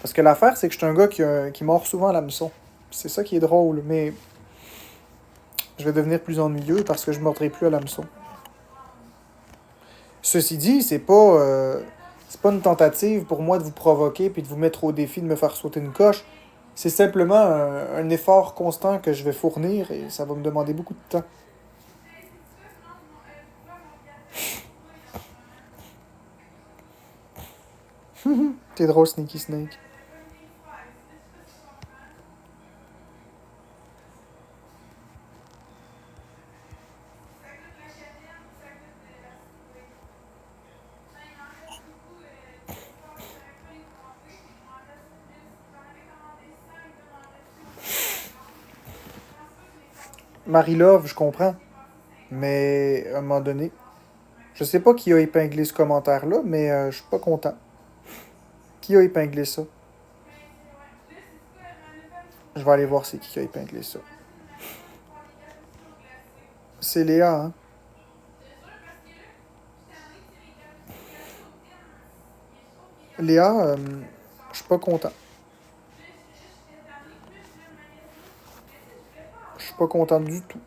Parce que l'affaire, c'est que je suis un gars qui mord souvent à l'hameçon. C'est ça qui est drôle, mais je vais devenir plus ennuyeux parce que je mordrai plus à l'hameçon. Ceci dit, c'est pas une tentative pour moi de vous provoquer puis de vous mettre au défi de me faire sauter une coche. C'est simplement un effort constant que je vais fournir et ça va me demander beaucoup de temps. T'es drôle, Sneaky Snake. Marie-Love, je comprends. Mais à un moment donné, je sais pas qui a épinglé ce commentaire-là, mais je suis pas content. Qui a épinglé ça? Je vais aller voir c'est qui a épinglé ça. C'est Léa, hein? Léa, je suis pas content. Je suis pas content du tout.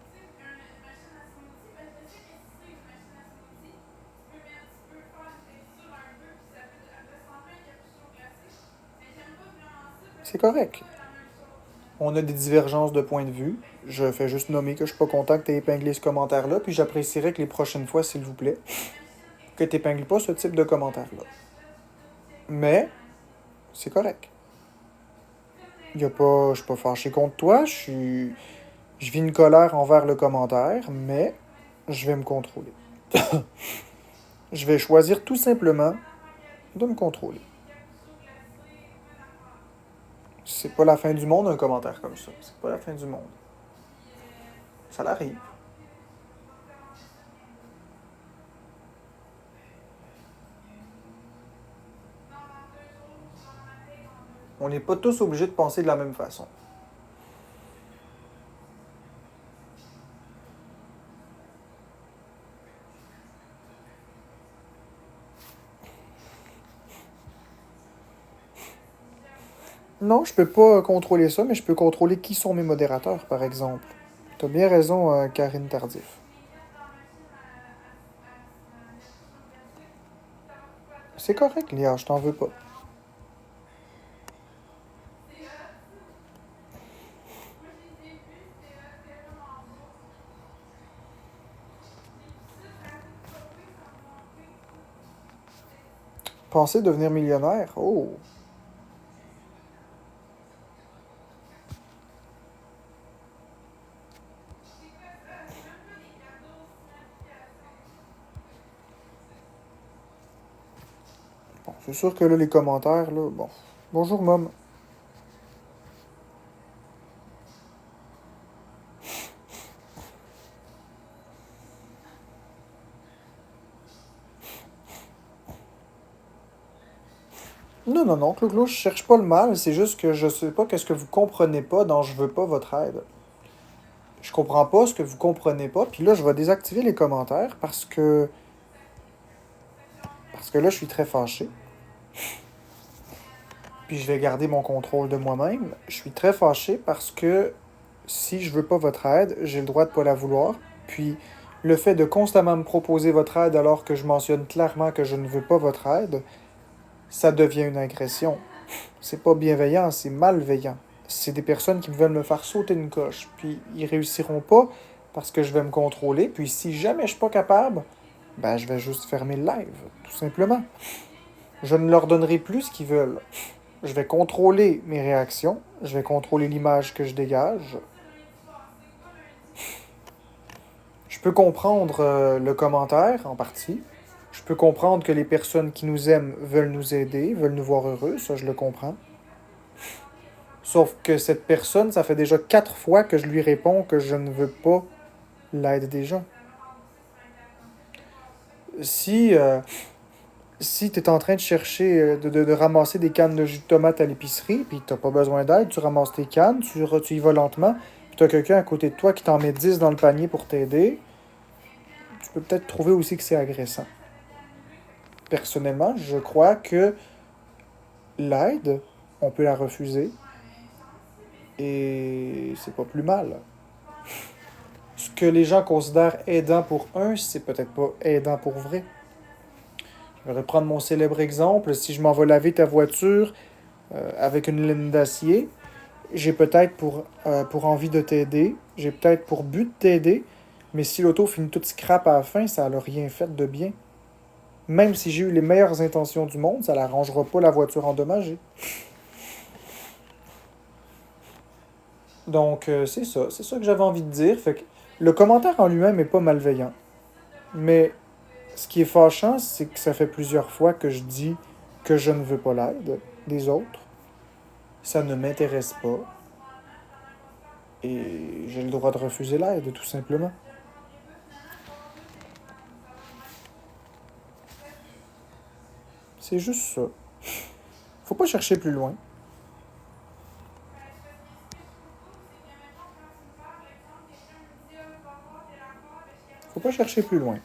C'est correct. On a des divergences de point de vue. Je fais juste nommer que je suis pas content que tu aies épinglé ce commentaire-là, puis j'apprécierais que les prochaines fois, s'il vous plaît, que tu n'épingles pas ce type de commentaire-là. Mais, c'est correct. Je suis pas fâché contre toi, je vis une colère envers le commentaire, mais je vais me contrôler. Je vais choisir tout simplement de me contrôler. C'est pas la fin du monde un commentaire comme ça. C'est pas la fin du monde. Ça l'arrive. On n'est pas tous obligés de penser de la même façon. Non, je peux pas contrôler ça, mais je peux contrôler qui sont mes modérateurs, par exemple. T'as bien raison, Karine Tardif. C'est correct, Léa, je t'en veux pas. Penser devenir millionnaire? Oh! Bon, c'est sûr que là, les commentaires, là, bon. Bonjour, Mom. Non, non, non, Clo-Clo, je cherche pas le mal, c'est juste que je sais pas qu'est-ce que vous comprenez pas dans je veux pas votre aide. Je comprends pas ce que vous comprenez pas, puis là, je vais désactiver les commentaires parce que Parce que là, je suis très fâché. Puis je vais garder mon contrôle de moi-même. Je suis très fâché parce que si je veux pas votre aide, j'ai le droit de pas la vouloir. Puis le fait de constamment me proposer votre aide alors que je mentionne clairement que je ne veux pas votre aide, ça devient une agression. C'est pas bienveillant, c'est malveillant. C'est des personnes qui veulent me faire sauter une coche. Puis ils réussiront pas parce que je vais me contrôler. Puis si jamais je suis pas capable, ben je vais juste fermer le live, tout simplement. Je ne leur donnerai plus ce qu'ils veulent. Je vais contrôler mes réactions. Je vais contrôler l'image que je dégage. Je peux comprendre le commentaire en partie. Je peux comprendre que les personnes qui nous aiment veulent nous aider, veulent nous voir heureux. Ça, je le comprends. Sauf que cette personne, ça fait déjà 4 fois que je lui réponds que je ne veux pas l'aide des gens. Si tu es en train de chercher, de ramasser des cannes de jus de tomate à l'épicerie, puis tu n'as pas besoin d'aide, tu ramasses tes cannes, tu y vas lentement, puis tu as quelqu'un à côté de toi qui t'en met 10 dans le panier pour t'aider, tu peux peut-être trouver aussi que c'est agressant. Personnellement, je crois que l'aide, on peut la refuser, et c'est pas plus mal. Ce que les gens considèrent aidant pour un, c'est peut-être pas aidant pour vrai. Je vais reprendre mon célèbre exemple. Si je m'en vais laver ta voiture avec une laine d'acier, j'ai peut-être pour envie de t'aider, j'ai peut-être pour but de t'aider, mais si l'auto finit toute scrap à la fin, ça n'a rien fait de bien. Même si j'ai eu les meilleures intentions du monde, ça n'arrangera pas la voiture endommagée. Donc, c'est ça que j'avais envie de dire. Fait que le commentaire en lui-même n'est pas malveillant. Mais ce qui est fâchant, c'est que ça fait plusieurs fois que je dis que je ne veux pas l'aide des autres. Ça ne m'intéresse pas. Et j'ai le droit de refuser l'aide, tout simplement. C'est juste ça. Faut pas chercher plus loin. Faut pas chercher plus loin.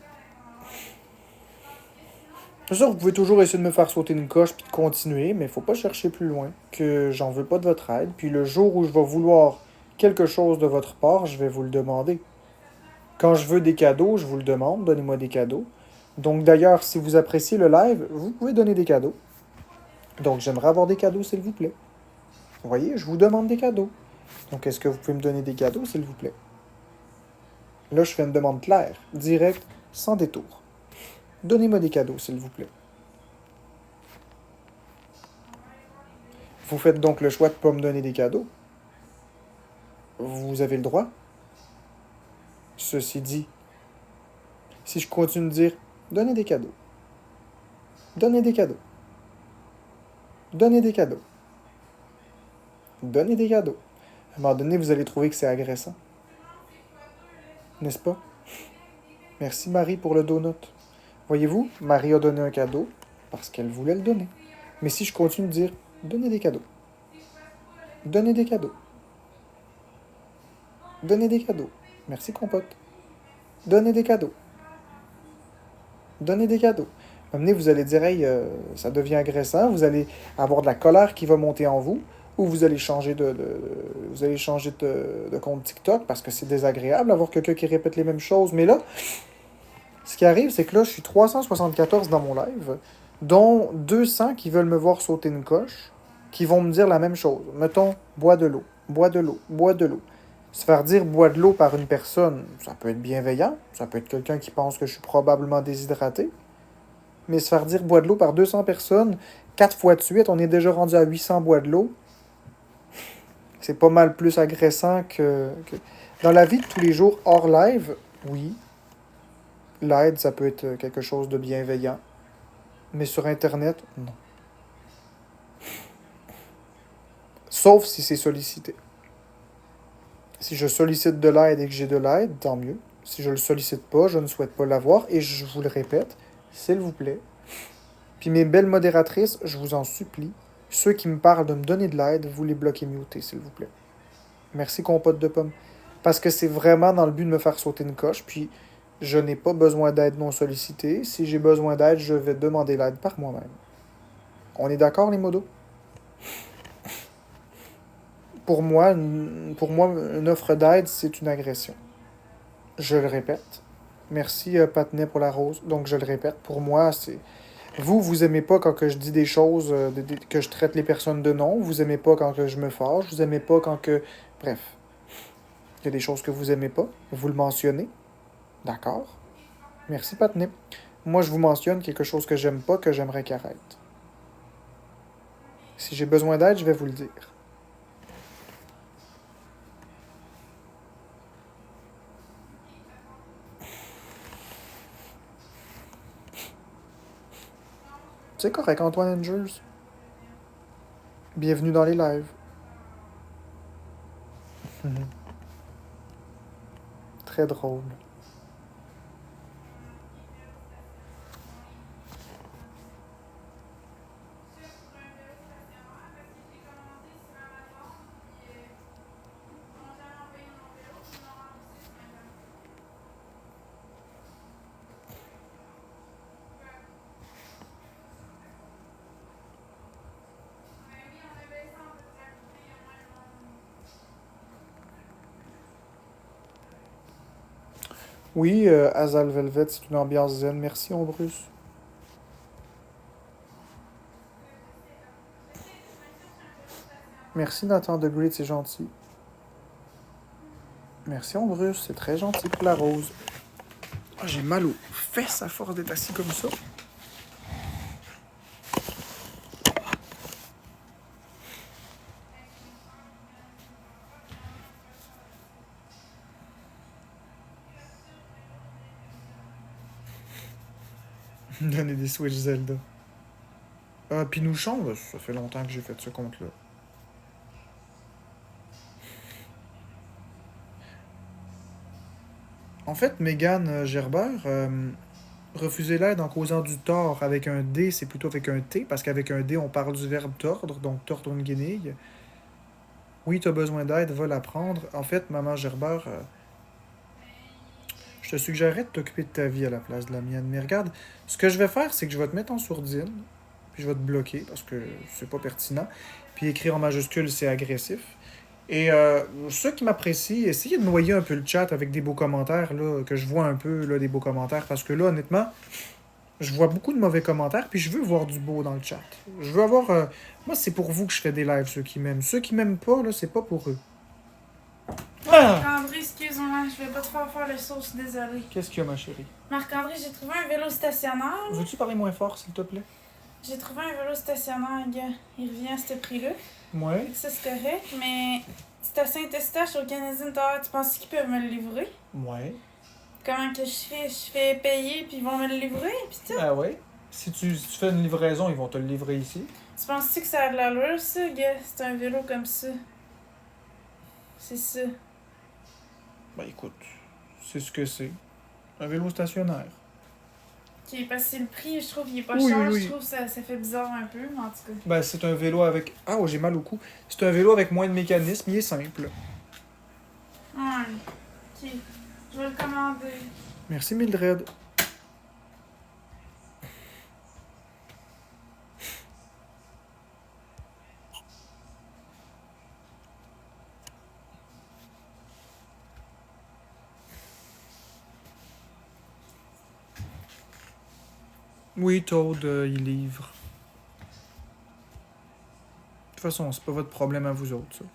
C'est sûr, vous pouvez toujours essayer de me faire sauter une coche puis de continuer, mais faut pas chercher plus loin. Que j'en veux pas de votre aide. Puis le jour où je vais vouloir quelque chose de votre part, je vais vous le demander. Quand je veux des cadeaux, je vous le demande, donnez-moi des cadeaux. Donc d'ailleurs, si vous appréciez le live, vous pouvez donner des cadeaux. Donc j'aimerais avoir des cadeaux, s'il vous plaît. Vous voyez, je vous demande des cadeaux. Donc est-ce que vous pouvez me donner des cadeaux, s'il vous plaît? Là, je fais une demande claire, directe, sans détour. Donnez-moi des cadeaux, s'il vous plaît. Vous faites donc le choix de ne pas me donner des cadeaux. Vous avez le droit. Ceci dit, si je continue de dire « Donnez des cadeaux. Donnez des cadeaux. Donnez des cadeaux. Donnez des cadeaux. » À un moment donné, vous allez trouver que c'est agressant. N'est-ce pas? Merci Marie pour le donut. Voyez-vous, Marie a donné un cadeau parce qu'elle voulait le donner. Mais si je continue de dire « Donnez des cadeaux. Donnez des cadeaux. Donnez des cadeaux. Merci compote. Donnez des cadeaux. Donnez des cadeaux. » Amenez, vous allez dire, hey, ça devient agressant, vous allez avoir de la colère qui va monter en vous, ou vous allez changer de compte TikTok parce que c'est désagréable d'avoir quelqu'un qui répète les mêmes choses. Mais là, ce qui arrive, c'est que là, je suis 374 dans mon live, dont 200 qui veulent me voir sauter une coche, qui vont me dire la même chose. Mettons, bois de l'eau, bois de l'eau, bois de l'eau. Se faire dire bois de l'eau par une personne, ça peut être bienveillant, ça peut être quelqu'un qui pense que je suis probablement déshydraté. Mais se faire dire bois de l'eau par 200 personnes, 4 fois de suite, on est déjà rendu à 800 bois de l'eau. C'est pas mal plus agressant que... Dans la vie de tous les jours, hors live, oui, l'aide, ça peut être quelque chose de bienveillant. Mais sur Internet, non. Sauf si c'est sollicité. Si je sollicite de l'aide et que j'ai de l'aide, tant mieux. Si je le sollicite pas, je ne souhaite pas l'avoir. Et je vous le répète, s'il vous plaît. Puis mes belles modératrices, je vous en supplie, ceux qui me parlent de me donner de l'aide, vous les bloquez mutés, s'il vous plaît. Merci, compote de pommes. Parce que c'est vraiment dans le but de me faire sauter une coche. Puis Je n'ai pas besoin d'aide non sollicitée. Si j'ai besoin d'aide, je vais demander l'aide par moi-même. On est d'accord, les modos? Pour moi, une offre d'aide, c'est une agression. Je le répète. Merci, Patinet, pour la rose. Donc, je le répète. Pour moi, c'est... vous aimez pas quand que je dis des choses, que je traite les personnes de nom. Vous aimez pas quand que je me fâche. Vous aimez pas quand que... Bref. Il y a des choses que vous aimez pas. Vous le mentionnez. D'accord. Merci, Patinet. Moi, je vous mentionne quelque chose que j'aime pas, que j'aimerais qu'il arrête. Si j'ai besoin d'aide, je vais vous le dire. C'est correct, Antoine Andrews. Bienvenue dans les lives. Très drôle. Oui, Azal Velvet, c'est une ambiance zen. Merci, Ombrus. Merci, Nathan de Great, c'est gentil. Merci, Ombrus, c'est très gentil pour la rose. Oh, j'ai mal aux fesses à force d'être assis comme ça. Donner des Switch Zelda. Pinouchon, ça fait longtemps que j'ai fait ce compte-là. En fait, Megan Gerber, refuser l'aide en causant du tort avec un D, c'est plutôt avec un T, parce qu'avec un D, on parle du verbe tordre, donc tordre une guenille. Oui, t'as besoin d'aide, va la prendre. En fait, maman Gerber, je te suggérerais de t'occuper de ta vie à la place de la mienne. Mais regarde, ce que je vais faire, c'est que je vais te mettre en sourdine, puis je vais te bloquer, parce que c'est pas pertinent. Puis écrire en majuscule, c'est agressif. Et ceux qui m'apprécient, essayez de noyer un peu le chat avec des beaux commentaires, là, que je vois un peu là, des beaux commentaires, parce que là, honnêtement, je vois beaucoup de mauvais commentaires, puis je veux voir du beau dans le chat. Je veux avoir... moi, c'est pour vous que je fais des lives, ceux qui m'aiment. Ceux qui m'aiment pas, là, c'est pas pour eux. Ah! Marc-André, excuse-moi, je vais pas te faire le saut, je suis désolée. Qu'est-ce qu'il y a, ma chérie? Marc-André, j'ai trouvé un vélo stationnaire. Veux-tu parler moins fort, s'il te plaît? J'ai trouvé un vélo stationnaire, gars. Il revient à ce prix-là. Ouais. Fait que ça, c'est correct, mais c'est à Saint-Eustache au Canadian Tower. Tu penses qu'ils peuvent me le livrer? Ouais. Comment que je fais? Je fais payer, puis ils vont me le livrer, puis tout. Ah ouais? Si tu fais une livraison, ils vont te le livrer ici. Tu penses-tu que ça a de l'allure, ça, gars? C'est un vélo comme ça. C'est ça. Ben écoute, c'est ce que c'est. Un vélo stationnaire. Ok, parce que c'est le prix, je trouve qu'il est pas Oui, cher. oui, oui. Je trouve que ça fait bizarre un peu, mais en tout cas. Ben c'est un vélo avec... Ah, oh, j'ai mal au cou. C'est un vélo avec moins de mécanisme, il est simple. Ouais. Ok. Je vais le commander. Merci Mildred. Oui, Toad, il livre. De toute façon, c'est pas votre problème à vous autres, ça.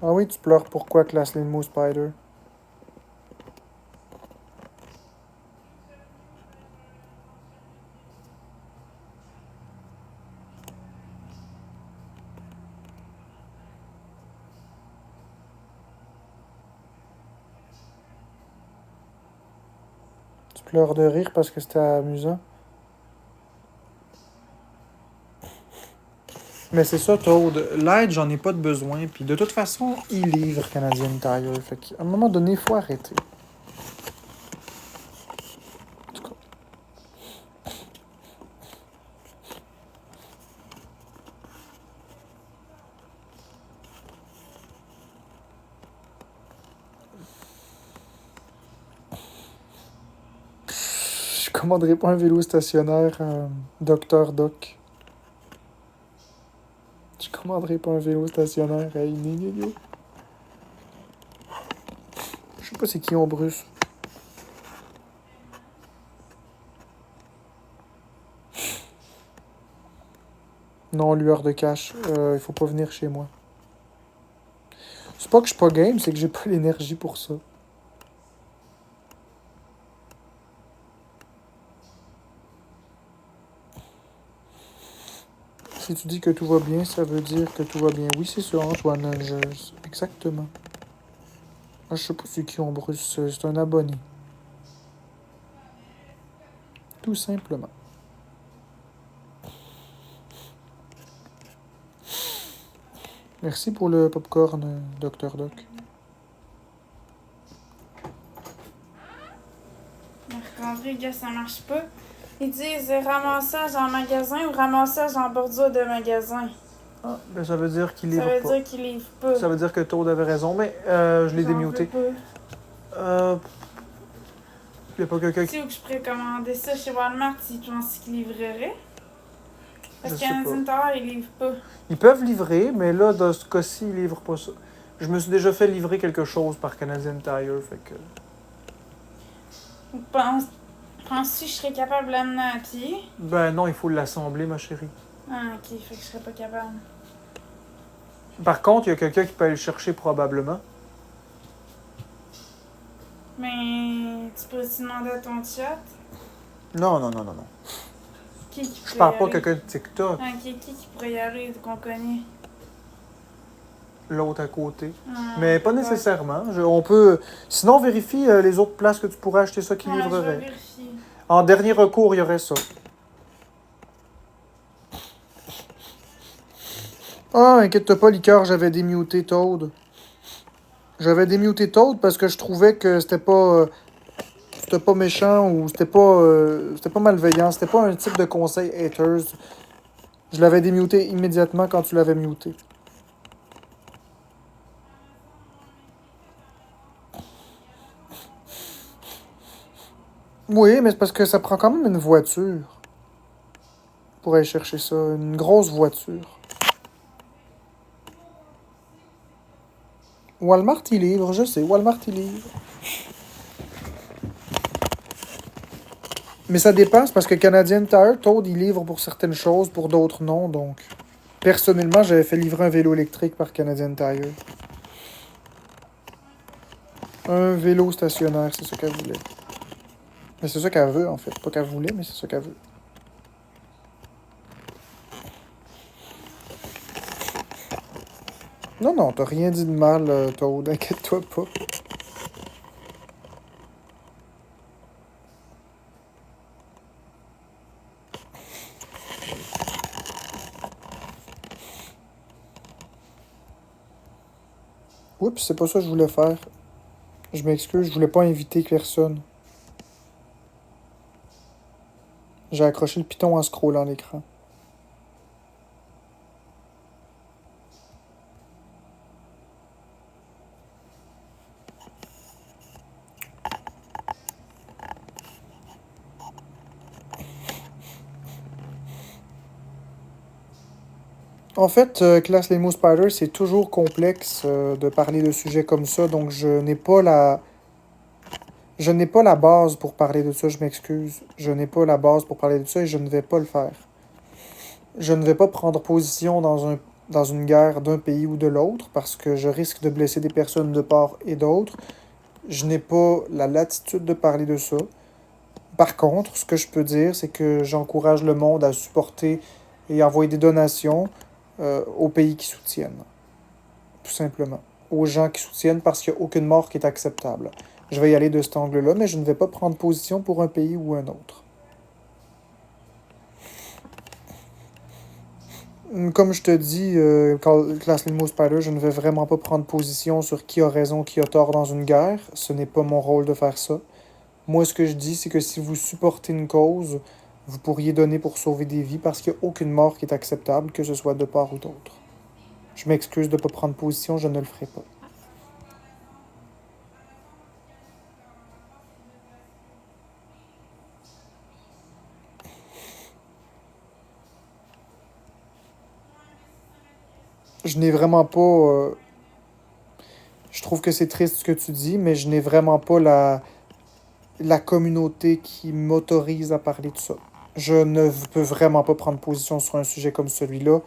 Ah oui, tu pleures pourquoi, Classlyn Moose Spider? Tu pleures de rire parce que c'était amusant? Mais c'est ça, Toad. L'aide, j'en ai pas de besoin. Puis de toute façon, il livre Canadian Tire. Fait qu'à un moment donné, il faut arrêter. En tout cas. Je commanderai pas un vélo stationnaire à Docteur Doc. Je commanderai pas un vélo stationnaire à Inégalio. Je sais pas c'est qui en Bruce. Non, lueur de cash. Il faut pas venir chez moi. C'est pas que je suis pas game, c'est que j'ai pas l'énergie pour ça. Si tu dis que tout va bien, ça veut dire que tout va bien. Oui, c'est ça, Antoine Langers. Exactement. Ah, je sais pas c'est qui en Bruce. C'est un abonné. Tout simplement. Merci pour le popcorn, Dr. Doc. Marc-André, gars, ça marche pas. Ils disent ramassage en magasin ou ramassage en bordure de magasin. Ah, ben ça veut dire qu'il Ça livre veut pas. dire qu'ils livrent pas. Ça veut dire que Toad avait raison, mais je l'ai J'en veux démuté. pas. Y a pas quelqu'un Tu qui... sais où que je pourrais commander ça chez Walmart si tu penses qu'ils livreraient? Parce Je qu'il y sais en a pas. une Tower, ils livrent pas. Ils peuvent livrer, mais là, dans ce cas-ci, ils livrent pas ça. Je me suis déjà fait livrer quelque chose par Canadian Tire, fait que... Penses-tu que je serais capable de l'amener à pied? Ben non, il faut l'assembler, ma chérie. Ah, ok, fait que je serais pas capable. Par contre, il y a quelqu'un qui peut aller le chercher probablement. Mais tu peux-tu demander à ton chat? Non, non, non, non, non. Qui Je pourrait parle y pas à aller? quelqu'un de TikTok. Ah, qui pourrait y aller qu'on connaît? L'autre à côté. Ah, Mais pas d'accord. nécessairement. On peut... Sinon, vérifie les autres places que tu pourrais acheter ça qui Ouais, je vais livreraient. vérifier. En dernier recours, il y aurait ça. Ah, inquiète-toi pas, Liqueur, j'avais démuté Toad. J'avais démuté Toad parce que je trouvais que c'était pas méchant ou c'était pas malveillant. C'était pas un type de conseil haters. Je l'avais démuté immédiatement quand tu l'avais muté. Oui, mais c'est parce que ça prend quand même une voiture pour aller chercher ça. Une grosse voiture. Walmart, il livre, je sais. Walmart, il livre. Mais ça dépasse parce que Canadian Tire, Toad, il livre pour certaines choses, pour d'autres non, donc... Personnellement, j'avais fait livrer un vélo électrique par Canadian Tire. Un vélo stationnaire, c'est ça qu'elle voulait. Mais c'est ça qu'elle veut, en fait. Pas qu'elle voulait, mais c'est ça qu'elle veut. Non, non, t'as rien dit de mal, Toad, inquiète-toi pas. Oups, c'est pas ça que je voulais faire. Je m'excuse, je voulais pas inviter personne. J'ai accroché le piton en scrollant l'écran. En fait, Class Lemo Spider, c'est toujours complexe de parler de sujets comme ça, donc je n'ai pas la base pour parler de ça, je m'excuse. Je n'ai pas la base pour parler de ça et je ne vais pas le faire. Je ne vais pas prendre position dans une guerre d'un pays ou de l'autre parce que je risque de blesser des personnes de part et d'autre. Je n'ai pas la latitude de parler de ça. Par contre, ce que je peux dire, c'est que j'encourage le monde à supporter et envoyer des donations aux pays qui soutiennent. Tout simplement. Aux gens qui soutiennent parce qu'il n'y a aucune mort qui est acceptable. Je vais y aller de cet angle-là, mais je ne vais pas prendre position pour un pays ou un autre. Comme je te dis, Class Limo Spider, je ne vais vraiment pas prendre position sur qui a raison, qui a tort dans une guerre. Ce n'est pas mon rôle de faire ça. Moi, ce que je dis, c'est que si vous supportez une cause, vous pourriez donner pour sauver des vies parce qu'il n'y a aucune mort qui est acceptable, que ce soit de part ou d'autre. Je m'excuse de ne pas prendre position, je ne le ferai pas. je n'ai vraiment pas... je trouve que c'est triste ce que tu dis, mais je n'ai vraiment pas la communauté qui m'autorise à parler de ça. Je ne peux vraiment pas prendre position sur un sujet comme celui-là,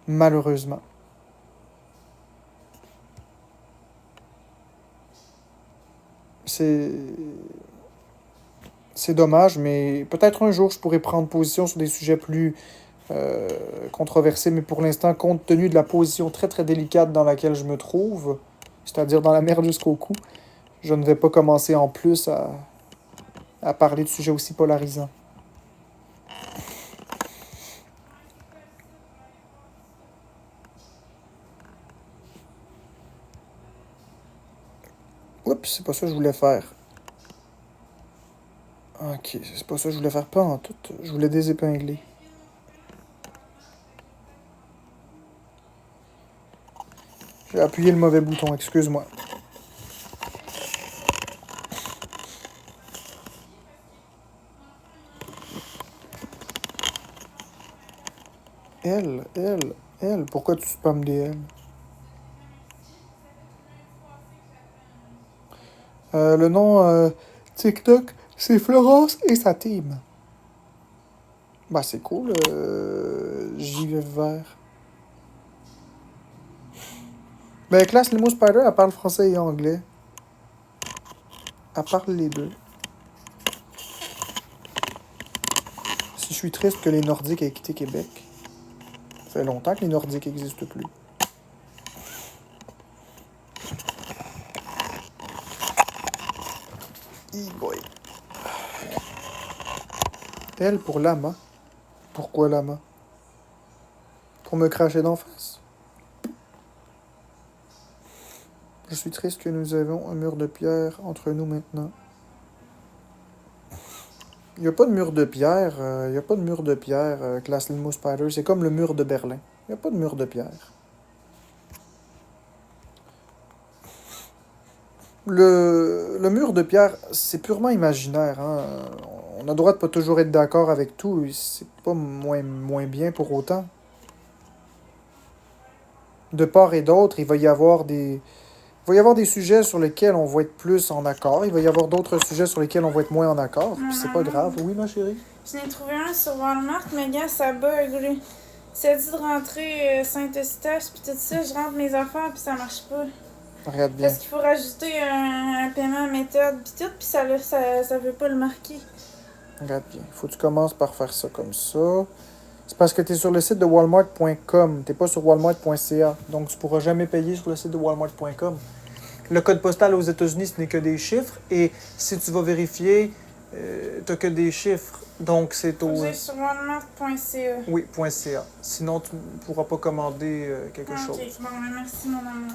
malheureusement. C'est... C'est dommage, mais peut-être un jour je pourrais prendre position sur des sujets plus controversés, mais pour l'instant, compte tenu de la position très très délicate dans laquelle je me trouve, c'est-à-dire dans la merde jusqu'au cou, je ne vais pas commencer en plus à parler de sujets aussi polarisants. Oups, c'est pas ça que je voulais faire. Ok, c'est pas ça que je voulais faire, pas en tout. Je voulais désépingler. J'ai appuyé le mauvais bouton, excuse-moi. Elle, pourquoi tu spammes des L? Le nom TikTok, c'est Florence et sa team. Bah, c'est cool, j'y vais vert. Ben, Classe Limo Spider, elle parle français et anglais. Elle parle les deux. Si je suis triste que les Nordiques aient quitté Québec. Ça fait longtemps que les Nordiques n'existent plus. E-boy. Elle pour Lama. Pourquoi Lama? Pour me cracher d'en face. Je suis triste que nous avons un mur de pierre entre nous maintenant. Il n'y a pas de mur de pierre. Il n'y a pas de mur de pierre, Classe Limo Spider. C'est comme le mur de Berlin. Il n'y a pas de mur de pierre. Le mur de pierre, c'est purement imaginaire. Hein. On a le droit de pas toujours être d'accord avec tout. C'est pas moins bien pour autant. De part et d'autre, il va y avoir des sujets sur lesquels on va être plus en accord. Il va y avoir d'autres sujets sur lesquels on va être moins en accord. Puis c'est pas grave. Oui, ma chérie? J'en ai trouvé un sur Walmart, mais gars, ça bug. Là. Ça dit de rentrer Saint-Eustache, puis tout ça, je rentre mes affaires, puis ça marche pas. Regarde bien. Parce qu'il faut rajouter un paiement méthode, puis tout, puis ça veut pas le marquer. Regarde bien. Il faut que tu commences par faire ça comme ça. C'est parce que tu es sur le site de walmart.com. Tu n'es pas sur walmart.ca. Donc, tu ne pourras jamais payer sur le site de walmart.com. Le code postal aux États-Unis, ce n'est que des chiffres. Et si tu vas vérifier, tu n'as que des chiffres. Donc, c'est au... J'ai sur walmart.ca. Oui, .ca. Sinon, tu ne pourras pas commander quelque chose. Ok, bon, merci mon amour.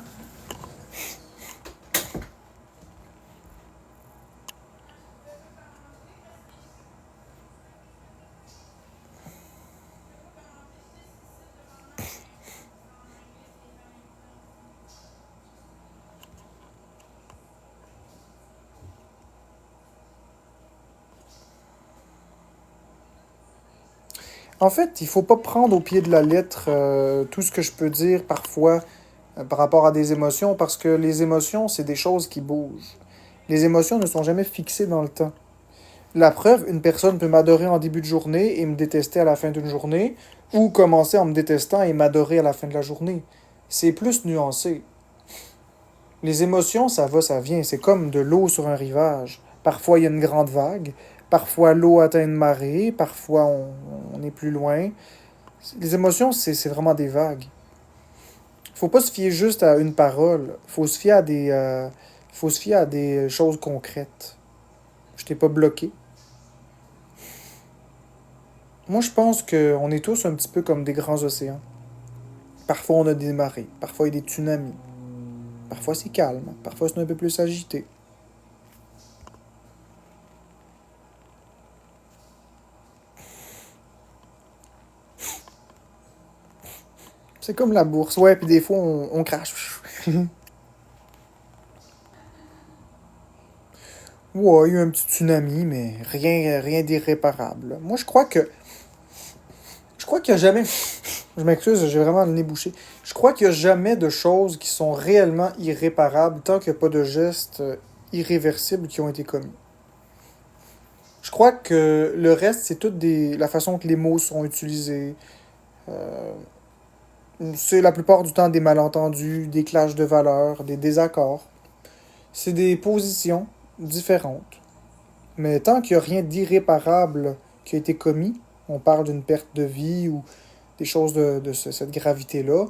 En fait, il faut pas prendre au pied de la lettre tout ce que je peux dire parfois par rapport à des émotions, parce que les émotions, c'est des choses qui bougent. Les émotions ne sont jamais fixées dans le temps. La preuve, une personne peut m'adorer en début de journée et me détester à la fin d'une journée, ou commencer en me détestant et m'adorer à la fin de la journée. C'est plus nuancé. Les émotions, ça va, ça vient. C'est comme de l'eau sur un rivage. Parfois, il y a une grande vague. Parfois, l'eau atteint une marée. Parfois, on est plus loin. Les émotions, c'est vraiment des vagues. Faut pas se fier juste à une parole. Faut se fier à des choses concrètes. Je t'ai pas bloqué. Moi, je pense qu'on est tous un petit peu comme des grands océans. Parfois, on a des marées. Parfois, il y a des tsunamis. Parfois, c'est calme. Parfois, c'est un peu plus agité. C'est comme la bourse. Ouais, puis des fois, on crache. Ouais, il y a eu un petit tsunami, mais rien d'irréparable. Moi, Je crois qu'il n'y a jamais... Je m'excuse, j'ai vraiment le nez bouché. Je crois qu'il n'y a jamais de choses qui sont réellement irréparables tant qu'il n'y a pas de gestes irréversibles qui ont été commis. Je crois que le reste, c'est toute la façon que les mots sont utilisés. Euh, c'est la plupart du temps des malentendus, des clashs de valeurs, des désaccords. C'est des positions différentes. Mais tant qu'il n'y a rien d'irréparable qui a été commis, on parle d'une perte de vie ou des choses de cette gravité-là,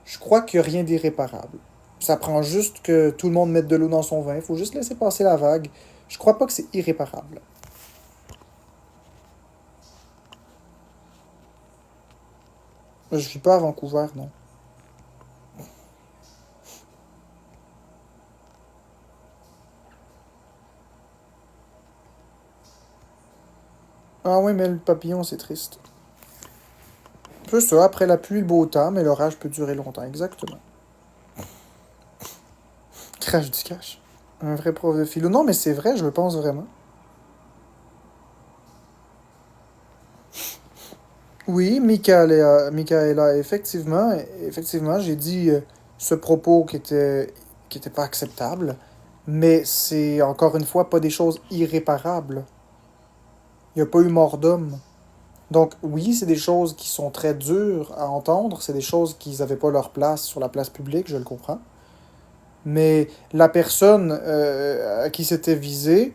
je crois qu'il n'y a rien d'irréparable. Ça prend juste que tout le monde mette de l'eau dans son vin. Il faut juste laisser passer la vague. Je crois pas que c'est irréparable. Je vis pas à Vancouver, non. Ah oui, mais le papillon, c'est triste. C'est ça, après la pluie, le beau temps, mais l'orage peut durer longtemps, exactement. Crash du cash. Un vrai prof de philo. Non, mais c'est vrai, je le pense vraiment. Oui, Michaela, effectivement, j'ai dit ce propos qui était pas acceptable, mais c'est encore une fois pas des choses irréparables. Il n'y a pas eu mort d'homme. Donc oui, c'est des choses qui sont très dures à entendre, c'est des choses qui n'avaient pas leur place sur la place publique, je le comprends. Mais la personne à qui c'était visé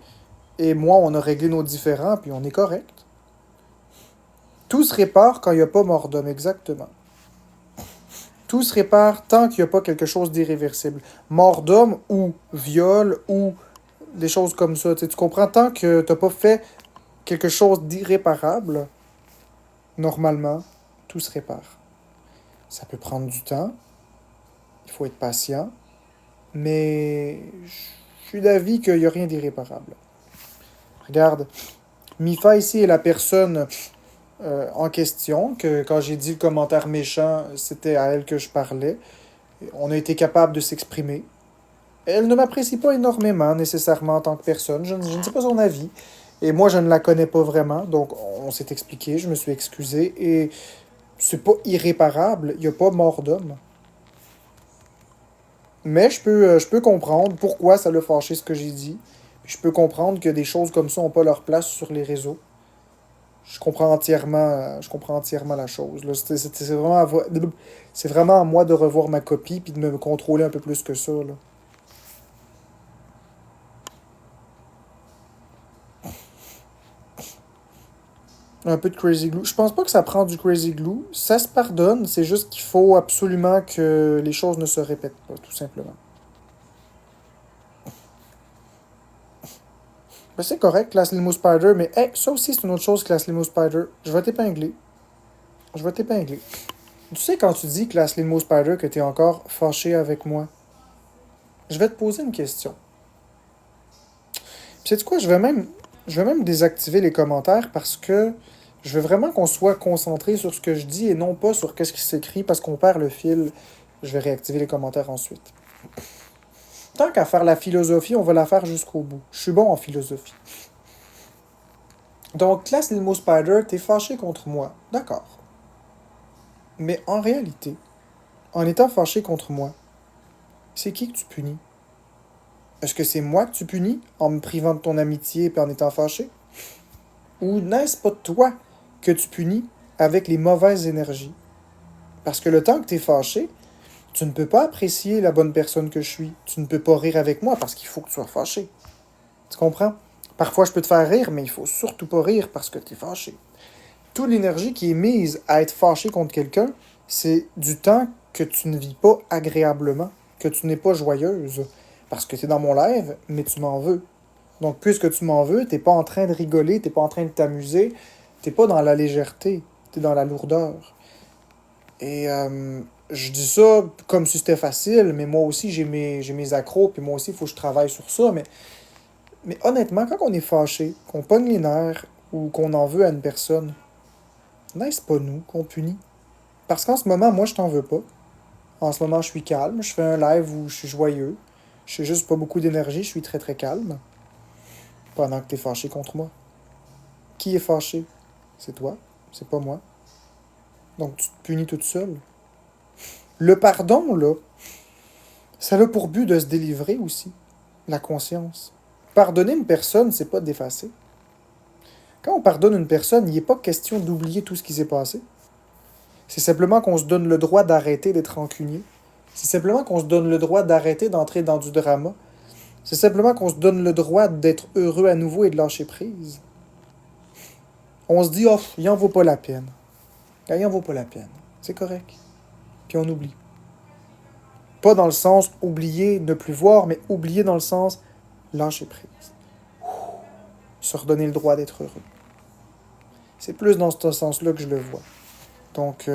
et moi, on a réglé nos différends, puis on est correct. Tout se répare quand il n'y a pas mort d'homme, exactement. Tout se répare tant qu'il n'y a pas quelque chose d'irréversible. Mort d'homme ou viol ou des choses comme ça. Tu comprends? Tant que tu n'as pas fait quelque chose d'irréparable, normalement, tout se répare. Ça peut prendre du temps, il faut être patient, mais je suis d'avis qu'il n'y a rien d'irréparable. Regarde, Mifa ici est la personne en question, que quand j'ai dit le commentaire méchant, c'était à elle que je parlais. On a été capable de s'exprimer. Elle ne m'apprécie pas énormément, nécessairement, en tant que personne. Je ne sais pas son avis. Et moi, je ne la connais pas vraiment. Donc, on s'est expliqué, je me suis excusé. Et c'est pas irréparable. Il n'y a pas mort d'homme. Mais je peux comprendre pourquoi ça l'a fâché ce que j'ai dit. Puis je peux comprendre que des choses comme ça n'ont pas leur place sur les réseaux. Je comprends entièrement la chose. Là. C'est vraiment à moi de revoir ma copie puis de me contrôler un peu plus que ça. Là. Un peu de crazy glue. Je pense pas que ça prend du crazy glue. Ça se pardonne. C'est juste qu'il faut absolument que les choses ne se répètent pas, tout simplement. Ben, c'est correct, Class Limo Spider, mais hey, ça aussi c'est une autre chose, Class Limo Spider. Je vais t'épingler. Je vais t'épingler. Tu sais, quand tu dis, Class Limo Spider, que t'es encore fâché avec moi, je vais te poser une question. Puis sais-tu quoi, je vais même désactiver les commentaires parce que je veux vraiment qu'on soit concentré sur ce que je dis et non pas sur qu'est-ce qui s'écrit parce qu'on perd le fil. Je vais réactiver les commentaires ensuite. Tant qu'à faire la philosophie, on va la faire jusqu'au bout. Je suis bon en philosophie. Donc, Class Limo Spider, t'es fâché contre moi. D'accord. Mais en réalité, en étant fâché contre moi, c'est qui que tu punis? Est-ce que c'est moi que tu punis en me privant de ton amitié et en étant fâché? Ou n'est-ce pas toi que tu punis avec les mauvaises énergies? Parce que le temps que t'es fâché, tu ne peux pas apprécier la bonne personne que je suis. Tu ne peux pas rire avec moi parce qu'il faut que tu sois fâché. Tu comprends? Parfois, je peux te faire rire, mais il faut surtout pas rire parce que t'es fâché. Toute l'énergie qui est mise à être fâché contre quelqu'un, c'est du temps que tu ne vis pas agréablement, que tu n'es pas joyeuse. Parce que tu es dans mon live, mais tu m'en veux. Donc, puisque tu m'en veux, t'es pas en train de rigoler, t'es pas en train de t'amuser, t'es pas dans la légèreté, t'es dans la lourdeur. Et je dis ça comme si c'était facile, mais moi aussi j'ai mes accros, puis moi aussi il faut que je travaille sur ça. Mais honnêtement, quand on est fâché, qu'on pogne les nerfs ou qu'on en veut à une personne, n'est-ce pas nous qu'on punit? Parce qu'en ce moment, moi je t'en veux pas. En ce moment, je suis calme, je fais un live où je suis joyeux. Je n'ai juste pas beaucoup d'énergie, je suis très très calme. Pendant que tu es fâché contre moi. Qui est fâché? C'est toi, c'est pas moi. Donc tu te punis toute seule. Le pardon, là, ça a pour but de se délivrer aussi. La conscience. Pardonner une personne, c'est pas d'effacer. Quand on pardonne une personne, il n'est pas question d'oublier tout ce qui s'est passé. C'est simplement qu'on se donne le droit d'arrêter d'être rancunier. C'est simplement qu'on se donne le droit d'arrêter d'entrer dans du drama. C'est simplement qu'on se donne le droit d'être heureux à nouveau et de lâcher prise. On se dit, oh, il en vaut pas la peine. Il en vaut pas la peine. C'est correct. Puis on oublie. Pas dans le sens oublier, ne plus voir, mais oublier dans le sens lâcher prise. Se redonner le droit d'être heureux. C'est plus dans ce sens-là que je le vois. Donc,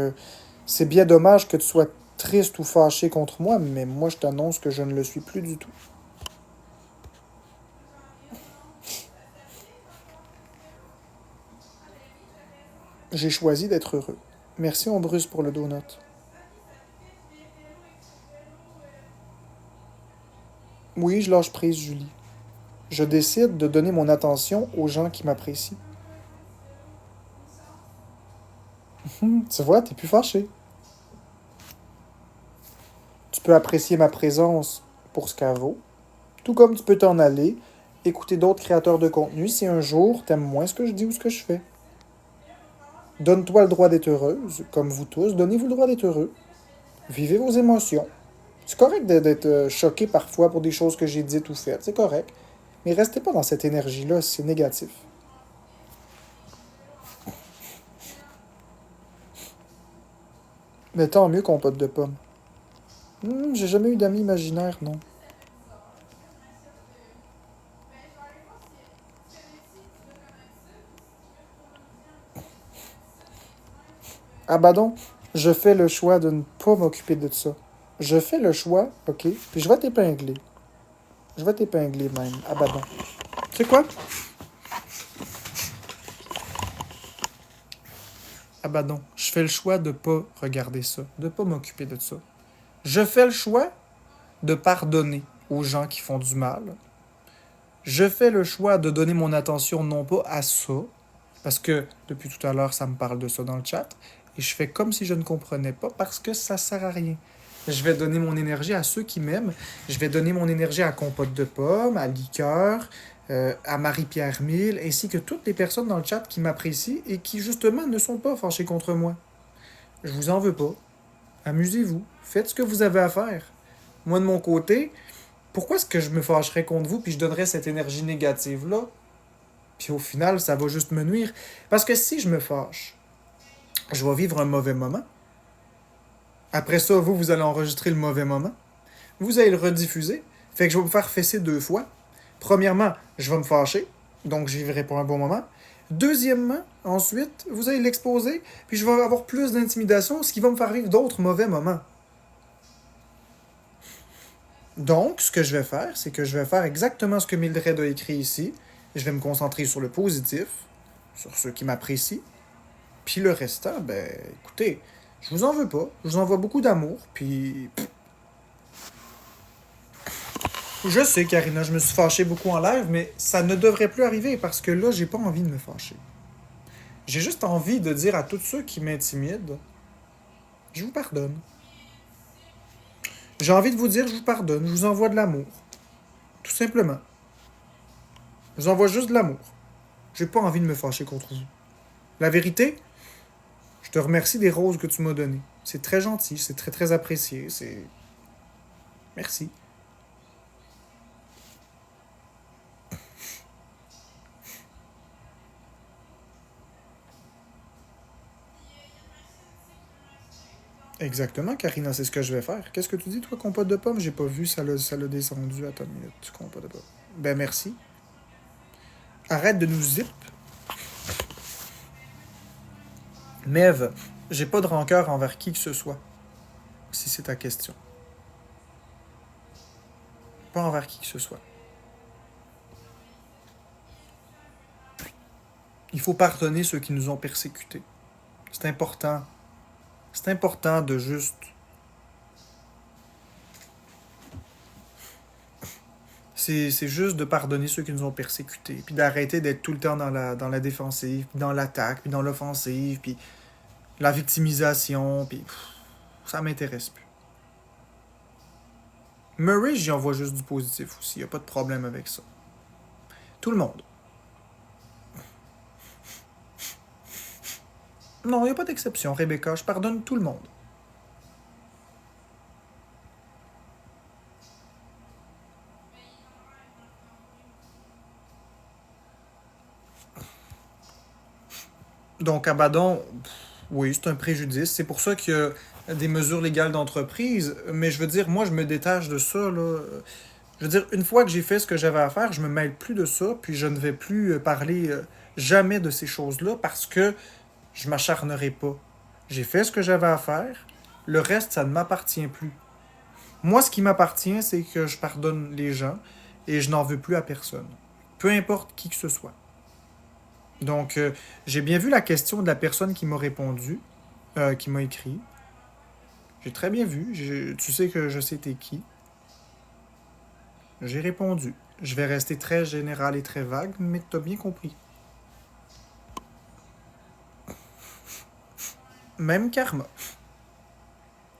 c'est bien dommage que tu sois triste ou fâché contre moi, mais moi, je t'annonce que je ne le suis plus du tout. J'ai choisi d'être heureux. Merci, Ombrus, pour le donut. Oui, je lâche prise, Julie. Je décide de donner mon attention aux gens qui m'apprécient. Tu vois, t'es plus fâché. Tu peux apprécier ma présence pour ce qu'elle vaut, tout comme tu peux t'en aller, écouter d'autres créateurs de contenu si un jour t'aimes moins ce que je dis ou ce que je fais. Donne-toi le droit d'être heureuse, comme vous tous, donnez-vous le droit d'être heureux. Vivez vos émotions. C'est correct d'être choqué parfois pour des choses que j'ai dites ou faites, c'est correct. Mais restez pas dans cette énergie-là, c'est négatif. Mais tant mieux qu'on pote de pommes. J'ai jamais eu d'amis imaginaires, non. Ah bah donc, je fais le choix de ne pas m'occuper de ça. Je fais le choix, ok, puis je vais t'épingler. Je vais t'épingler même. Ah bah donc. Tu sais quoi? Ah bah non, je fais le choix de pas regarder ça, de pas m'occuper de ça. Je fais le choix de pardonner aux gens qui font du mal. Je fais le choix de donner mon attention non pas à ça, parce que depuis tout à l'heure, ça me parle de ça dans le chat, et je fais comme si je ne comprenais pas parce que ça sert à rien. Je vais donner mon énergie à ceux qui m'aiment. Je vais donner mon énergie à Compote de Pommes, à Liqueur, à Marie-Pierre Mille, ainsi que toutes les personnes dans le chat qui m'apprécient et qui, justement, ne sont pas fâchées contre moi. Je vous en veux pas. Amusez-vous. Faites ce que vous avez à faire. Moi, de mon côté, pourquoi est-ce que je me fâcherais contre vous puis je donnerais cette énergie négative-là? Puis au final, ça va juste me nuire. Parce que si je me fâche, je vais vivre un mauvais moment. Après ça, vous allez enregistrer le mauvais moment. Vous allez le rediffuser. Fait que je vais me faire fesser 2 fois. Premièrement, je vais me fâcher. Donc, je vivrai pas un bon moment. Deuxièmement, ensuite, vous allez l'exposer. Puis je vais avoir plus d'intimidation, ce qui va me faire vivre d'autres mauvais moments. Donc, ce que je vais faire, c'est que je vais faire exactement ce que Mildred a écrit ici. Je vais me concentrer sur le positif, sur ceux qui m'apprécient. Puis le restant, ben, écoutez, je vous en veux pas. Je vous envoie beaucoup d'amour. Puis. Je sais, Karina, je me suis fâché beaucoup en live, mais ça ne devrait plus arriver parce que là, j'ai pas envie de me fâcher. J'ai juste envie de dire à tous ceux qui m'intimident, je vous pardonne. J'ai envie de vous dire, je vous pardonne, je vous envoie de l'amour. Tout simplement. Je vous envoie juste de l'amour. J'ai pas envie de me fâcher contre vous. La vérité, je te remercie des roses que tu m'as données. C'est très gentil, c'est très très apprécié, c'est... Merci. Exactement, Karina, c'est ce que je vais faire. Qu'est-ce que tu dis, toi, compote de pommes? J'ai pas vu, ça l'a descendu. Attends une minute, compote de pommes. Ben, merci. Arrête de nous zip. Mev, j'ai pas de rancœur envers qui que ce soit. Si c'est ta question. Pas envers qui que ce soit. Il faut pardonner ceux qui nous ont persécutés. C'est important. C'est important de juste... C'est juste de pardonner ceux qui nous ont persécutés. Puis d'arrêter d'être tout le temps dans la défensive, puis dans l'attaque, puis dans l'offensive. Puis La victimisation, puis ça m'intéresse plus. Murray, j'y envoie juste du positif aussi. Y a pas de problème avec ça. Tout le monde. Non, y a pas d'exception, Rebecca. Je pardonne tout le monde. Donc, Abaddon, oui, c'est un préjudice. C'est pour ça qu'il y a des mesures légales d'entreprise. Mais je veux dire, moi, je me détache de ça, là. Je veux dire, une fois que j'ai fait ce que j'avais à faire, je me mêle plus de ça, puis je ne vais plus parler jamais de ces choses-là parce que je m'acharnerai pas. J'ai fait ce que j'avais à faire. Le reste, ça ne m'appartient plus. Moi, ce qui m'appartient, c'est que je pardonne les gens et je n'en veux plus à personne. Peu importe qui que ce soit. Donc, j'ai bien vu la question de la personne qui m'a répondu, qui m'a écrit. J'ai très bien vu. Tu sais que je sais t'es qui. J'ai répondu. Je vais rester très général et très vague, mais t'as bien compris. Même Karma.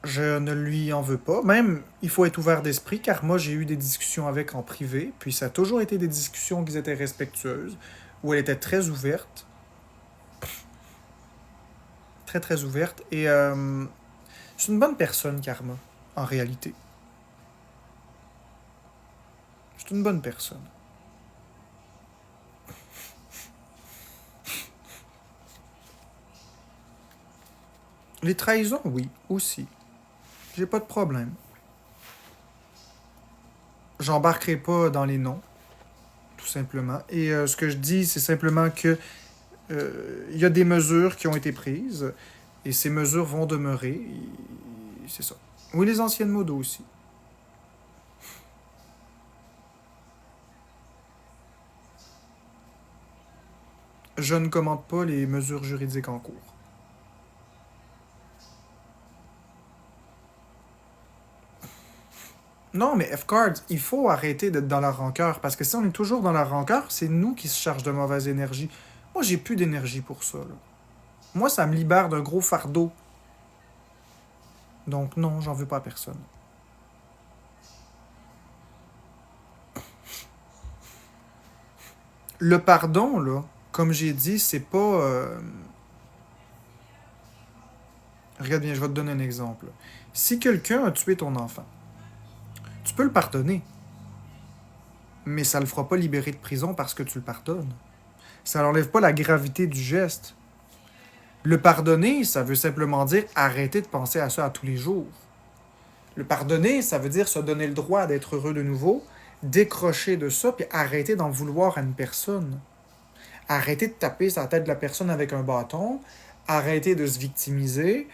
Je ne lui en veux pas. Même, il faut être ouvert d'esprit, car moi, j'ai eu des discussions avec en privé, puis ça a toujours été des discussions qui étaient respectueuses, où elle était très ouverte. Très, très ouverte. Et c'est une bonne personne, Karma, en réalité. C'est une bonne personne. Les trahisons, oui, aussi. J'ai pas de problème. J'embarquerai pas dans les noms, tout simplement. Et ce que je dis, c'est simplement que il y a des mesures qui ont été prises et ces mesures vont demeurer. C'est ça. Oui, les anciennes modos aussi. Je ne commente pas les mesures juridiques en cours. Non, mais F-Cards, il faut arrêter d'être dans la rancœur, parce que si on est toujours dans la rancœur, c'est nous qui se charge de mauvaise énergie. Moi, j'ai plus d'énergie pour ça, là. Moi, ça me libère d'un gros fardeau. Donc non, j'en veux pas à personne. Le pardon, là, comme j'ai dit, c'est pas... Regarde bien, je vais te donner un exemple. Si quelqu'un a tué ton enfant, tu peux le pardonner, mais ça le fera pas libérer de prison parce que tu le pardonnes. Ça n'enlève pas la gravité du geste. Le pardonner, ça veut simplement dire arrêter de penser à ça à tous les jours. Le pardonner, ça veut dire se donner le droit d'être heureux de nouveau, décrocher de ça, puis arrêter d'en vouloir à une personne. Arrêter de taper sur la tête de la personne avec un bâton, arrêter de se victimiser,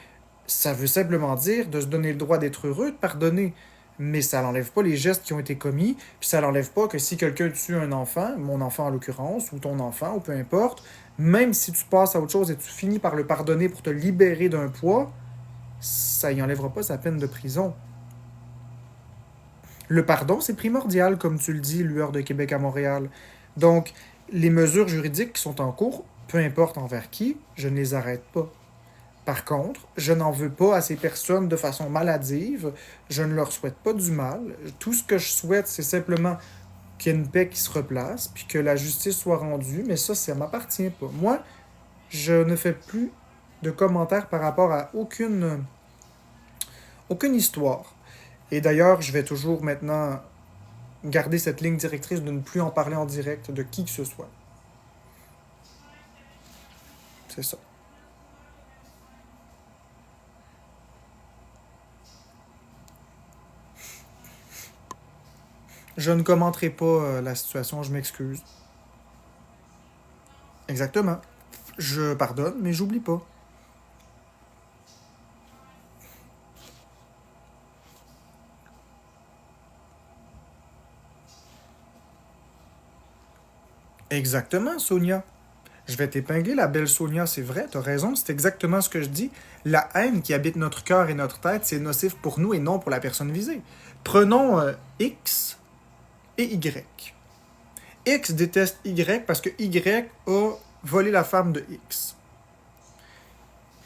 ça veut simplement dire de se donner le droit d'être heureux, de pardonner. Mais ça n'enlève pas les gestes qui ont été commis, puis ça n'enlève pas que si quelqu'un tue un enfant, mon enfant en l'occurrence, ou ton enfant, ou peu importe, même si tu passes à autre chose et tu finis par le pardonner pour te libérer d'un poids, ça y enlèvera pas sa peine de prison. Le pardon, c'est primordial, comme tu le dis, lueur de Québec à Montréal. Donc, les mesures juridiques qui sont en cours, peu importe envers qui, je ne les arrête pas. Par contre, je n'en veux pas à ces personnes de façon maladive. Je ne leur souhaite pas du mal. Tout ce que je souhaite, c'est simplement qu'il y ait une paix qui se replace, puis que la justice soit rendue, mais ça m'appartient pas. Moi, je ne fais plus de commentaires par rapport à aucune histoire. Et d'ailleurs, je vais toujours maintenant garder cette ligne directrice de ne plus en parler en direct de qui que ce soit. C'est ça. Je ne commenterai pas la situation, je m'excuse. Exactement. Je pardonne, mais j'oublie pas. Exactement, Sonia. Je vais t'épingler, la belle Sonia, c'est vrai, t'as raison, c'est exactement ce que je dis. La haine qui habite notre cœur et notre tête, c'est nocif pour nous et non pour la personne visée. Prenons X et Y. X déteste Y parce que Y a volé la femme de X.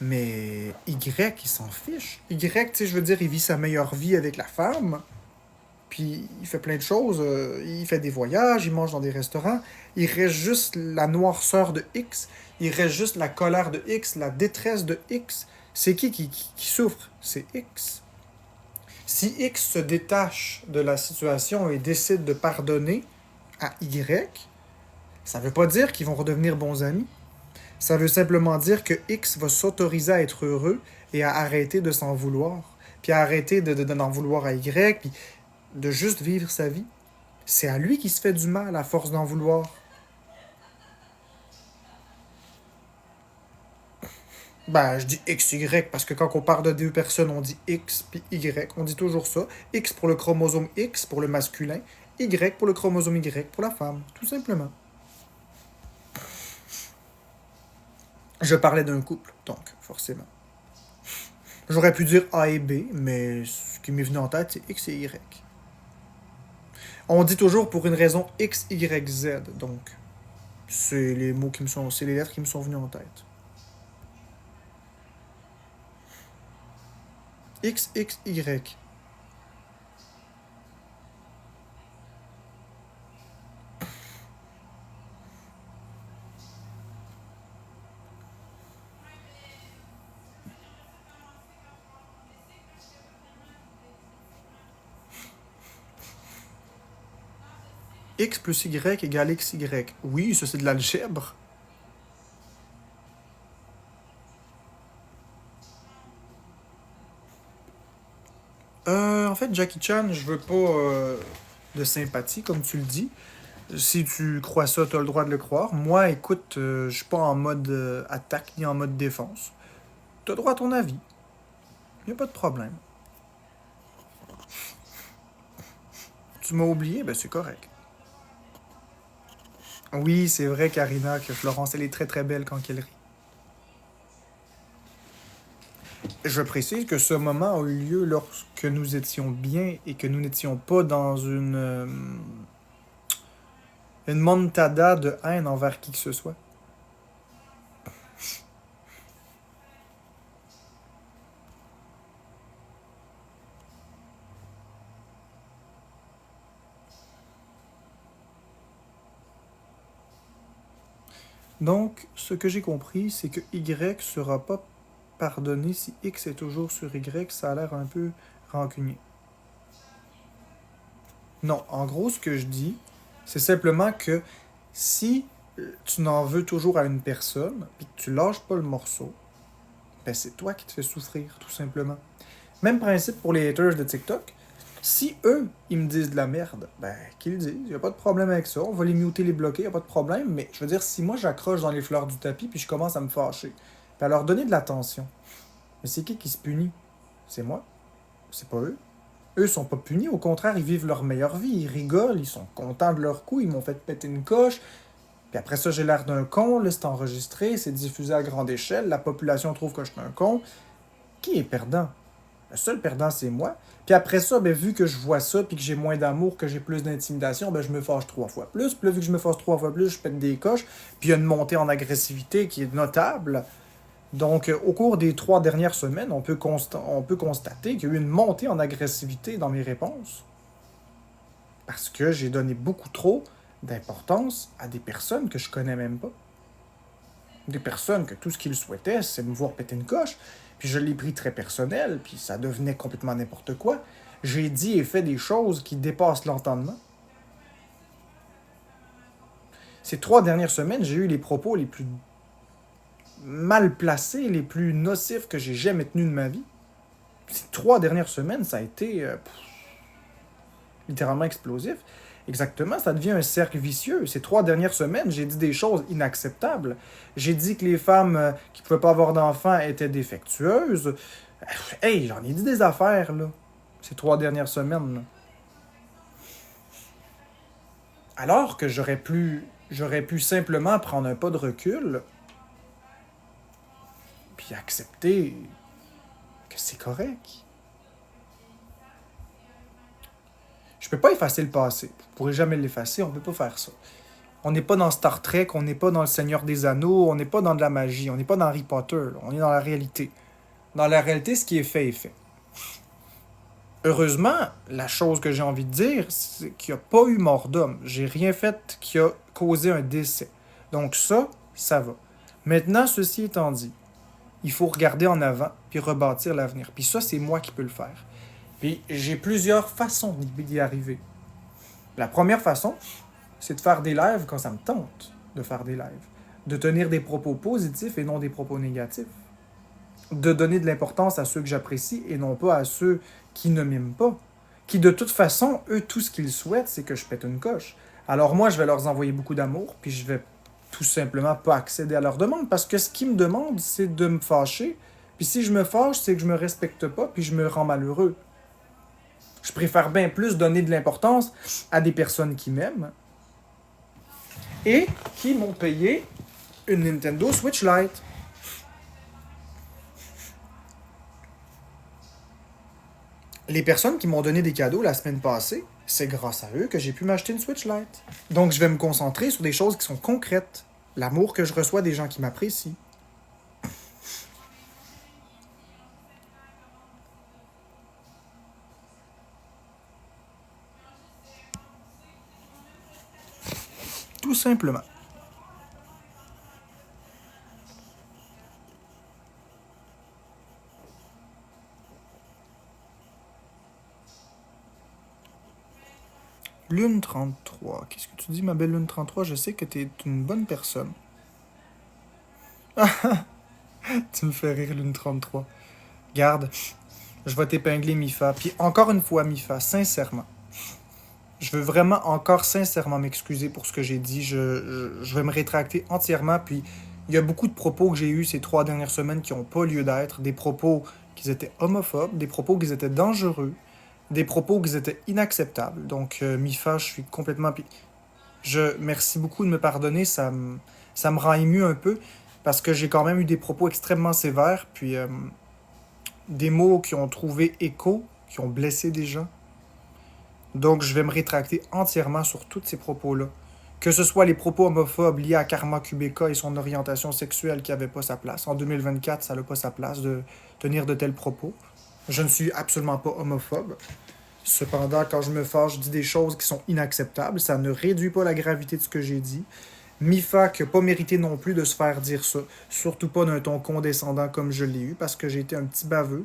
Mais Y, il s'en fiche. Y, tu sais, je veux dire, il vit sa meilleure vie avec la femme. Puis il fait plein de choses. Il fait des voyages, il mange dans des restaurants. Il reste juste la noirceur de X. Il reste juste la colère de X, la détresse de X. C'est qui souffre? C'est X. Si X se détache de la situation et décide de pardonner à Y, ça veut pas dire qu'ils vont redevenir bons amis. Ça veut simplement dire que X va s'autoriser à être heureux et à arrêter de s'en vouloir. Puis à arrêter d'en vouloir à Y, puis de juste vivre sa vie. C'est à lui qui se fait du mal à force d'en vouloir. Ben, je dis X, Y, parce que quand on parle de deux personnes, on dit X puis Y. On dit toujours ça. X pour le chromosome X, pour le masculin. Y pour le chromosome Y, pour la femme. Tout simplement. Je parlais d'un couple, donc, forcément. J'aurais pu dire A et B, mais ce qui m'est venu en tête, c'est X et Y. On dit toujours pour une raison X, Y, Z, donc c'est les mots qui me sont, c'est les lettres qui me sont venues en tête. X, X, Y. X plus Y égale XY. Oui, ça c'est de l'algèbre. En fait, Jackie Chan, je veux pas de sympathie, comme tu le dis. Si tu crois ça, t'as le droit de le croire. Moi, écoute, je suis pas en mode attaque ni en mode défense. T'as droit à ton avis. Y a pas de problème. Tu m'as oublié, ben c'est correct. Oui, c'est vrai, Karina, que Florence, elle est très très belle quand elle rit. Je précise que ce moment a eu lieu lorsque nous étions bien et que nous n'étions pas dans une montada de haine envers qui que ce soit. Donc, ce que j'ai compris, c'est que Y sera pas pardonné si X est toujours sur Y. Ça a l'air un peu rancunier. Non, en gros, ce que je dis, c'est simplement que si tu n'en veux toujours à une personne, puis que tu lâches pas le morceau, ben c'est toi qui te fais souffrir, tout simplement. Même principe pour les haters de TikTok. Si eux, ils me disent de la merde, ben qu'ils le disent, y a pas de problème avec ça, on va les muter, les bloquer, y a pas de problème, mais je veux dire, si moi j'accroche dans les fleurs du tapis puis je commence à me fâcher, puis à leur donner de l'attention, mais c'est qui se punit? C'est moi? C'est pas eux? Eux sont pas punis, au contraire, ils vivent leur meilleure vie, ils rigolent, ils sont contents de leur coup, ils m'ont fait péter une coche, puis après ça, j'ai l'air d'un con, là, c'est enregistré, c'est diffusé à grande échelle, la population trouve que je suis un con. Qui est perdant? Le seul perdant, c'est moi. Puis après ça, ben, vu que je vois ça, puis que j'ai moins d'amour, que j'ai plus d'intimidation, ben, je me fâche 3 fois plus. Puis là, vu que je me fâche 3 fois plus, je pète des coches. Puis il y a une montée en agressivité qui est notable. Donc, au cours des 3 dernières semaines, on peut constater qu'il y a eu une montée en agressivité dans mes réponses. Parce que j'ai donné beaucoup trop d'importance à des personnes que je connais même pas. Des personnes que tout ce qu'ils souhaitaient, c'est me voir péter une coche. Puis je l'ai pris très personnel, puis ça devenait complètement n'importe quoi. J'ai dit et fait des choses qui dépassent l'entendement. Ces 3 dernières semaines, j'ai eu les propos les plus mal placés, les plus nocifs que j'ai jamais tenus de ma vie. Ces 3 dernières semaines, ça a été littéralement explosif. Exactement, ça devient un cercle vicieux. Ces 3 dernières semaines, j'ai dit des choses inacceptables. J'ai dit que les femmes qui ne pouvaient pas avoir d'enfants étaient défectueuses. Hey, j'en ai dit des affaires, là, ces 3 dernières semaines. Là. Alors que j'aurais pu simplement prendre un pas de recul, puis accepter que c'est correct. Je peux pas effacer le passé. Je pourrais jamais l'effacer, on peut pas faire ça. On n'est pas dans Star Trek, on n'est pas dans Le Seigneur des Anneaux, on n'est pas dans de la magie, on n'est pas dans Harry Potter, là. On est dans la réalité. Dans la réalité, ce qui est fait est fait. Heureusement, la chose que j'ai envie de dire, c'est qu'il n'y a pas eu mort d'homme. J'ai rien fait qui a causé un décès. Donc ça va. Maintenant, ceci étant dit, il faut regarder en avant puis rebâtir l'avenir. Puis ça, c'est moi qui peux le faire. Puis j'ai plusieurs façons d'y arriver. La première façon, c'est de faire des lives quand ça me tente de faire des lives. De tenir des propos positifs et non des propos négatifs. De donner de l'importance à ceux que j'apprécie et non pas à ceux qui ne m'aiment pas. Qui de toute façon, eux, tout ce qu'ils souhaitent, c'est que je pète une coche. Alors moi, je vais leur envoyer beaucoup d'amour, puis je vais tout simplement pas accéder à leurs demandes, parce que ce qu'ils me demandent, c'est de me fâcher. Puis si je me fâche, c'est que je me respecte pas, puis je me rends malheureux. Je préfère bien plus donner de l'importance à des personnes qui m'aiment et qui m'ont payé une Nintendo Switch Lite. Les personnes qui m'ont donné des cadeaux la semaine passée, c'est grâce à eux que j'ai pu m'acheter une Switch Lite. Donc je vais me concentrer sur des choses qui sont concrètes. L'amour que je reçois des gens qui m'apprécient. Tout simplement. Lune 33. Qu'est-ce que tu dis, ma belle Lune 33? Je sais que t'es une bonne personne. Tu me fais rire, Lune 33. Garde, je vais t'épingler, Mifa. Puis encore une fois, Mifa, sincèrement. Je veux vraiment encore sincèrement m'excuser pour ce que j'ai dit. Je vais me rétracter entièrement. Puis il y a beaucoup de propos que j'ai eus ces 3 dernières semaines qui n'ont pas lieu d'être. Des propos qui étaient homophobes, des propos qui étaient dangereux, des propos qui étaient inacceptables. Donc, Mifa, je suis complètement... Merci beaucoup de me pardonner. Ça me rend ému un peu parce que j'ai quand même eu des propos extrêmement sévères. Puis des mots qui ont trouvé écho, qui ont blessé des gens. Donc, je vais me rétracter entièrement sur tous ces propos-là. Que ce soit les propos homophobes liés à Karma Kubeka et son orientation sexuelle qui n'avait pas sa place. En 2024, ça n'a pas sa place de tenir de tels propos. Je ne suis absolument pas homophobe. Cependant, quand je me fâche, je dis des choses qui sont inacceptables. Ça ne réduit pas la gravité de ce que j'ai dit. Mifa, qui n'a pas mérité non plus de se faire dire ça. Surtout pas d'un ton condescendant comme je l'ai eu, parce que j'ai été un petit baveux.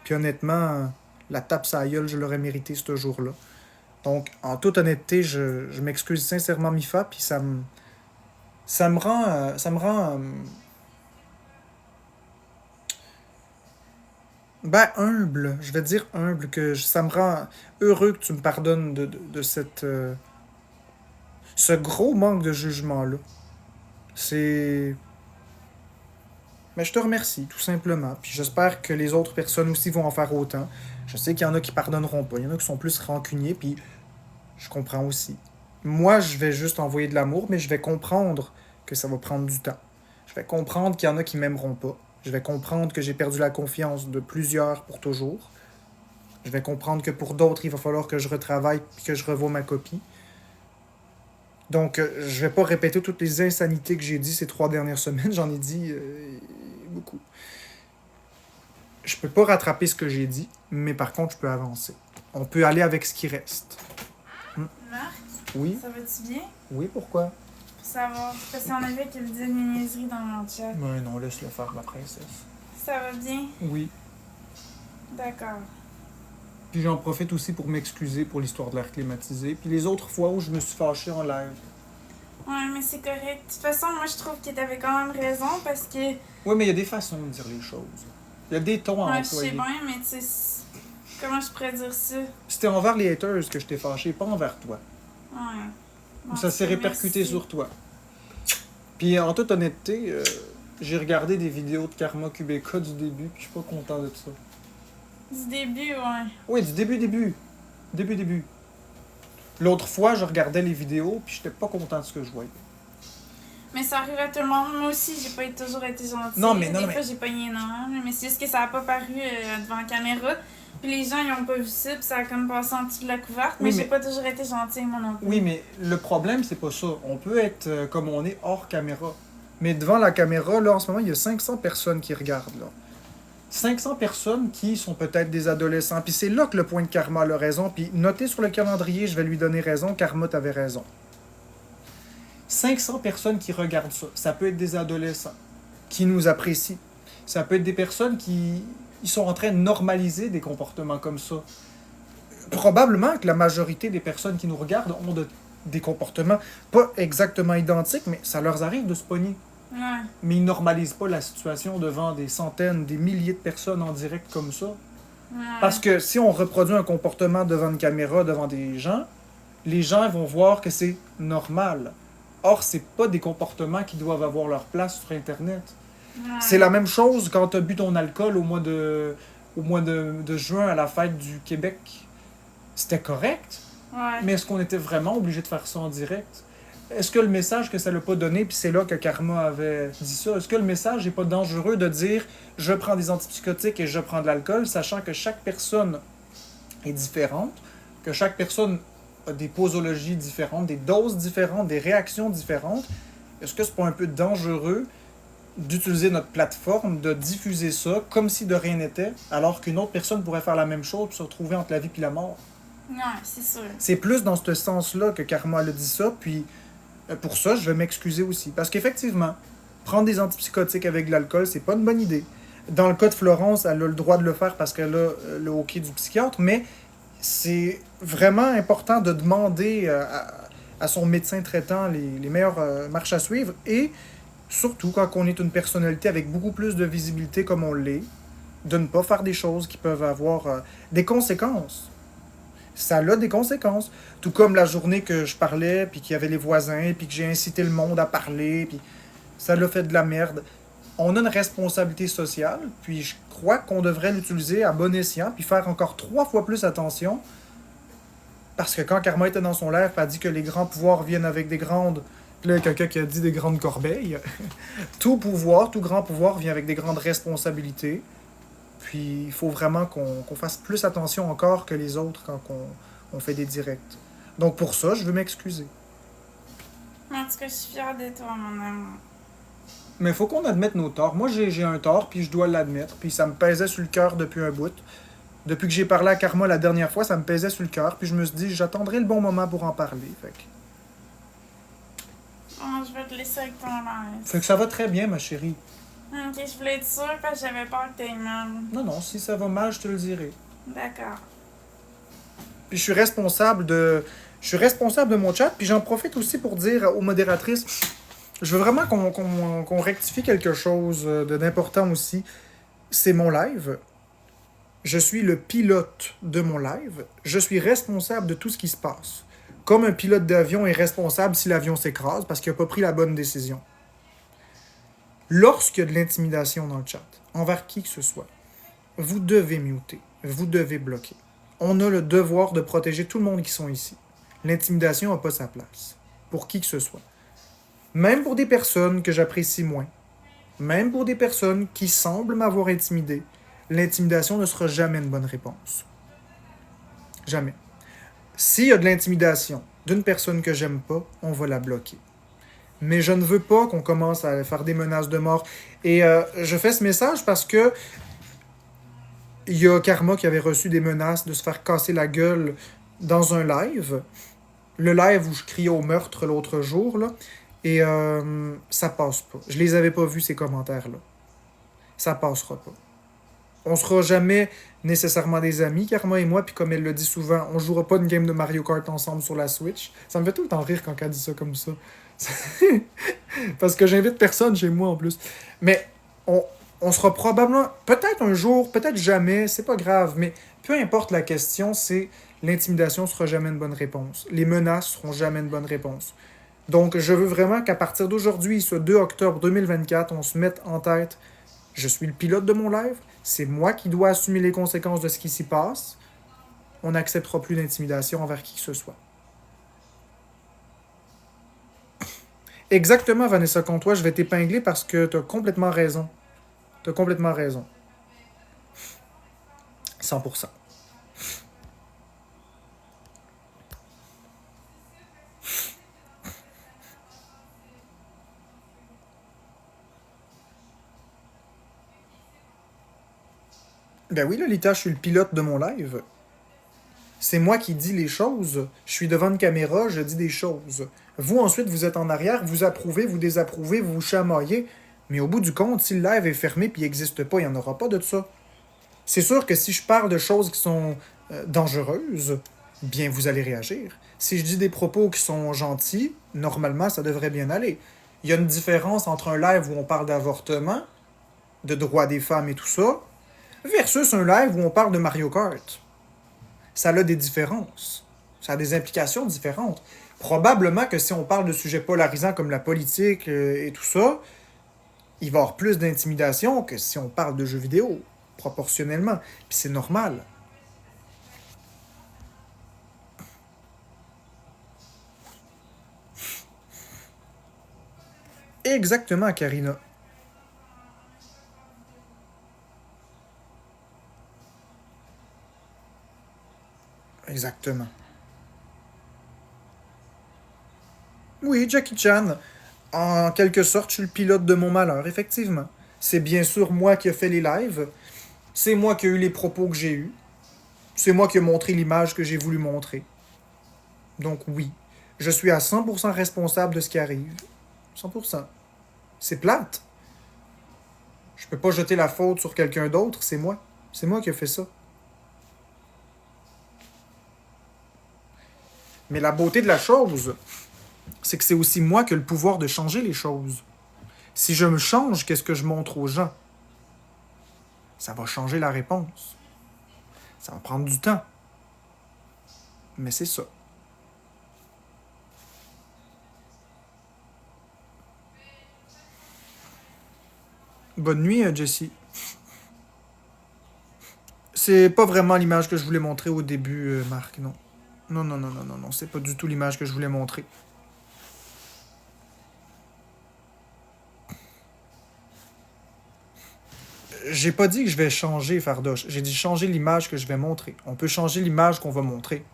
Puis honnêtement, la tape sa gueule, je l'aurais mérité ce jour-là. Donc, en toute honnêteté, je m'excuse sincèrement, Mifa, puis ça me rend ben, humble. Je vais dire humble, que ça me rend heureux que tu me pardonnes de ce gros manque de jugement-là. C'est... Mais je te remercie, tout simplement. Puis j'espère que les autres personnes aussi vont en faire autant. Je sais qu'il y en a qui pardonneront pas. Il y en a qui sont plus rancuniers, puis je comprends aussi. Moi, je vais juste envoyer de l'amour, mais je vais comprendre que ça va prendre du temps. Je vais comprendre qu'il y en a qui m'aimeront pas. Je vais comprendre que j'ai perdu la confiance de plusieurs pour toujours. Je vais comprendre que pour d'autres, il va falloir que je retravaille et que je revoie ma copie. Donc, je vais pas répéter toutes les insanités que j'ai dit ces 3 dernières semaines. J'en ai dit beaucoup. Je peux pas rattraper ce que j'ai dit, mais par contre, je peux avancer. On peut aller avec ce qui reste. Marc, Oui? ça va-tu bien? Oui, pourquoi? Pour savoir, parce qu'on avait qu'elle disait une niaiserie dans mon chat. Mais non, laisse-le faire, ma princesse. Ça va bien? Oui. D'accord. Puis j'en profite aussi pour m'excuser pour l'histoire de l'air climatisé. Puis les autres fois où je me suis fâché en live. Ouais, mais c'est correct. De toute façon, moi, je trouve que t'avais quand même raison parce que... Oui, mais il y a des façons de dire les choses. Il y a des tons à Ouais, je sais employer. bien, mais tu sais... Comment je pourrais dire ça? C'était envers les haters que je t'ai fâché, pas envers toi. Ouais. Bon, Ça s'est répercuté merci. sur toi. Puis en toute honnêteté, j'ai regardé des vidéos de Karma Kubeka du début, puis je suis pas content de ça. Du début, ouais. Oui, du début. Début. L'autre fois, je regardais les vidéos, puis j'étais pas content de ce que je voyais. Mais ça arrive à tout le monde. Moi aussi, j'ai pas toujours été gentille. Non, mais non, Des mais- fois, j'ai pogné non, mais c'est juste que ça a pas paru devant la caméra. Puis les gens, ils ont pas vu ça, puis ça a comme passé en dessous de la couverte, Oui, mais j'ai mais- pas toujours été gentille, moi non plus. Oui, mais le problème, c'est pas ça. On peut être comme on est hors caméra. Mais devant la caméra, là, en ce moment, il y a 500 personnes qui regardent, là. 500 personnes qui sont peut-être des adolescents. Puis c'est là que le point de Karma a raison. Puis notez sur le calendrier, je vais lui donner raison. Karma, t'avais raison. 500 personnes qui regardent ça. Ça peut être des adolescents qui nous apprécient. Ça peut être des personnes qui ils sont en train de normaliser des comportements comme ça. Probablement que la majorité des personnes qui nous regardent ont des comportements pas exactement identiques, mais ça leur arrive de se pogner. Ouais. Mais ils normalisent pas la situation devant des centaines, des milliers de personnes en direct comme ça. Ouais. Parce que si on reproduit un comportement devant une caméra, devant des gens, les gens vont voir que c'est normal. Or, c'est pas des comportements qui doivent avoir leur place sur Internet. Ouais. C'est la même chose quand tu as bu ton alcool au mois de juin à la fête du Québec. C'était correct, Ouais. mais est-ce qu'on était vraiment obligé de faire ça en direct? Est-ce que le message que ça l'a pas donné, puis c'est là que Karma avait dit ça, est-ce que le message n'est pas dangereux de dire « je prends des antipsychotiques et je prends de l'alcool », sachant que chaque personne est différente, que chaque personne a des posologies différentes, des doses différentes, des réactions différentes? Est-ce que c'est pas un peu dangereux d'utiliser notre plateforme, de diffuser ça comme si de rien n'était, alors qu'une autre personne pourrait faire la même chose et se retrouver entre la vie et la mort? Ouais, c'est sûr. C'est plus dans ce sens-là que Karma a dit ça, puis pour ça, je vais m'excuser aussi. Parce qu'effectivement, prendre des antipsychotiques avec de l'alcool, c'est pas une bonne idée. Dans le cas de Florence, elle a le droit de le faire parce qu'elle a le OK du psychiatre, mais c'est vraiment important de demander à son médecin traitant les meilleures marches à suivre, et surtout quand on est une personnalité avec beaucoup plus de visibilité comme on l'est, de ne pas faire des choses qui peuvent avoir des conséquences. Ça a des conséquences. Tout comme la journée que je parlais, puis qu'il y avait les voisins, puis que j'ai incité le monde à parler, puis ça l'a fait de la merde. On a une responsabilité sociale, puis je crois qu'on devrait l'utiliser à bon escient, puis faire encore 3 fois plus attention. Parce que quand Karma était dans son live, elle a dit que les grands pouvoirs viennent avec des grandes... Puis là, il y a quelqu'un qui a dit des grandes corbeilles. Tout pouvoir, tout grand pouvoir vient avec des grandes responsabilités. Puis il faut vraiment qu'on fasse plus attention encore que les autres quand on fait des directs. Donc pour ça, je veux m'excuser. En tout cas, je suis fière de toi, mon amour. Mais il faut qu'on admette nos torts. Moi, j'ai un tort, puis je dois l'admettre. Puis ça me pesait sur le cœur depuis un bout. Depuis que j'ai parlé à Karma la dernière fois, ça me pesait sur le cœur. Puis je me suis dit, j'attendrai le bon moment pour en parler. Oh, je vais te laisser avec ton live. Fait que ça va très bien, ma chérie. Ok, je voulais être sûre parce que j'avais peur que t'aies mal. Non, non, si ça va mal, je te le dirai. D'accord. Puis je suis responsable de mon chat. Puis j'en profite aussi pour dire aux modératrices, je veux vraiment qu'on rectifie quelque chose d'important aussi. C'est mon live. Je suis le pilote de mon live. Je suis responsable de tout ce qui se passe. Comme un pilote d'avion est responsable si l'avion s'écrase parce qu'il n'a pas pris la bonne décision. Lorsqu'il y a de l'intimidation dans le chat, envers qui que ce soit, vous devez muter, vous devez bloquer. On a le devoir de protéger tout le monde qui sont ici. L'intimidation n'a pas sa place, pour qui que ce soit. Même pour des personnes que j'apprécie moins, même pour des personnes qui semblent m'avoir intimidé, l'intimidation ne sera jamais une bonne réponse. Jamais. S'il y a de l'intimidation d'une personne que j'aime pas, on va la bloquer. Mais je ne veux pas qu'on commence à faire des menaces de mort. Et je fais ce message parce que il y a Karma qui avait reçu des menaces de se faire casser la gueule dans un live. Le live où je criais au meurtre l'autre jour, là. Et ça passe pas. Je les avais pas vus, ces commentaires-là. Ça passera pas. On sera jamais nécessairement des amis, Karma et moi, puis comme elle le dit souvent, on jouera pas une game de Mario Kart ensemble sur la Switch. Ça me fait tout le temps rire quand elle dit ça comme ça. Parce que j'invite personne chez moi en plus. Mais on sera probablement, peut-être un jour, peut-être jamais, c'est pas grave, mais peu importe la question, c'est l'intimidation sera jamais une bonne réponse. Les menaces seront jamais une bonne réponse. Donc je veux vraiment qu'à partir d'aujourd'hui, ce 2 octobre 2024, on se mette en tête, je suis le pilote de mon live, c'est moi qui dois assumer les conséquences de ce qui s'y passe. On n'acceptera plus d'intimidation envers qui que ce soit. Exactement, Vanessa Comtois, je vais t'épingler parce que t'as complètement raison. T'as complètement raison. 100%. Ben oui, Lolita, je suis le pilote de mon live. C'est moi qui dis les choses. Je suis devant une caméra, je dis des choses. Vous, ensuite, vous êtes en arrière, vous approuvez, vous désapprouvez, vous vous chamaillez. Mais au bout du compte, si le live est fermé et il n'existe pas, il n'y en aura pas de ça. C'est sûr que si je parle de choses qui sont dangereuses, bien, vous allez réagir. Si je dis des propos qui sont gentils, normalement, ça devrait bien aller. Il y a une différence entre un live où on parle d'avortement, de droits des femmes et tout ça, versus un live où on parle de Mario Kart. Ça a des différences. Ça a des implications différentes. Probablement que si on parle de sujets polarisants comme la politique et tout ça, il va y avoir plus d'intimidation que si on parle de jeux vidéo, proportionnellement. Puis c'est normal. Exactement, Karina. Exactement. Oui, Jackie Chan. En quelque sorte, je suis le pilote de mon malheur, effectivement. C'est bien sûr moi qui ai fait les lives. C'est moi qui ai eu les propos que j'ai eus. C'est moi qui ai montré l'image que j'ai voulu montrer. Donc oui, je suis à 100% responsable de ce qui arrive. 100%. C'est plate. Je peux pas jeter la faute sur quelqu'un d'autre, c'est moi. C'est moi qui ai fait ça. Mais la beauté de la chose, c'est que c'est aussi moi qui ai le pouvoir de changer les choses. Si je me change, qu'est-ce que je montre aux gens? Ça va changer la réponse. Ça va prendre du temps. Mais c'est ça. Bonne nuit, Jessie. C'est pas vraiment l'image que je voulais montrer au début, Marc, non. Non, non, non, non, non, non, c'est pas du tout l'image que je voulais montrer. J'ai pas dit que je vais changer, Fardoche. J'ai dit changer l'image que je vais montrer. On peut changer l'image qu'on va montrer.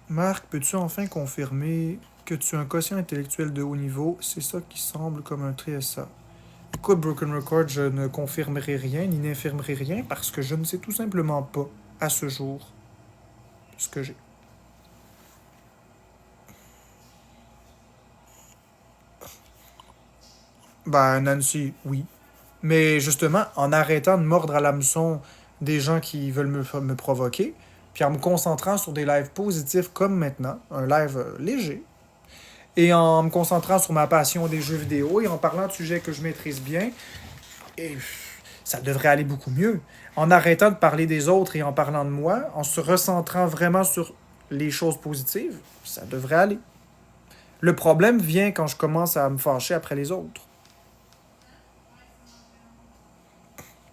Marc, peux-tu enfin confirmer que tu as un quotient intellectuel de haut niveau? C'est ça qui semble comme un TSA. Écoute, Broken Record, je ne confirmerai rien ni n'infirmerai rien parce que je ne sais tout simplement pas, à ce jour, ce que j'ai. Ben, Nancy, oui. Mais justement, en arrêtant de mordre à l'hameçon des gens qui veulent me provoquer, puis en me concentrant sur des lives positifs comme maintenant, un live léger, et en me concentrant sur ma passion des jeux vidéo et en parlant de sujets que je maîtrise bien, et ça devrait aller beaucoup mieux. En arrêtant de parler des autres et en parlant de moi, en se recentrant vraiment sur les choses positives, ça devrait aller. Le problème vient quand je commence à me fâcher après les autres.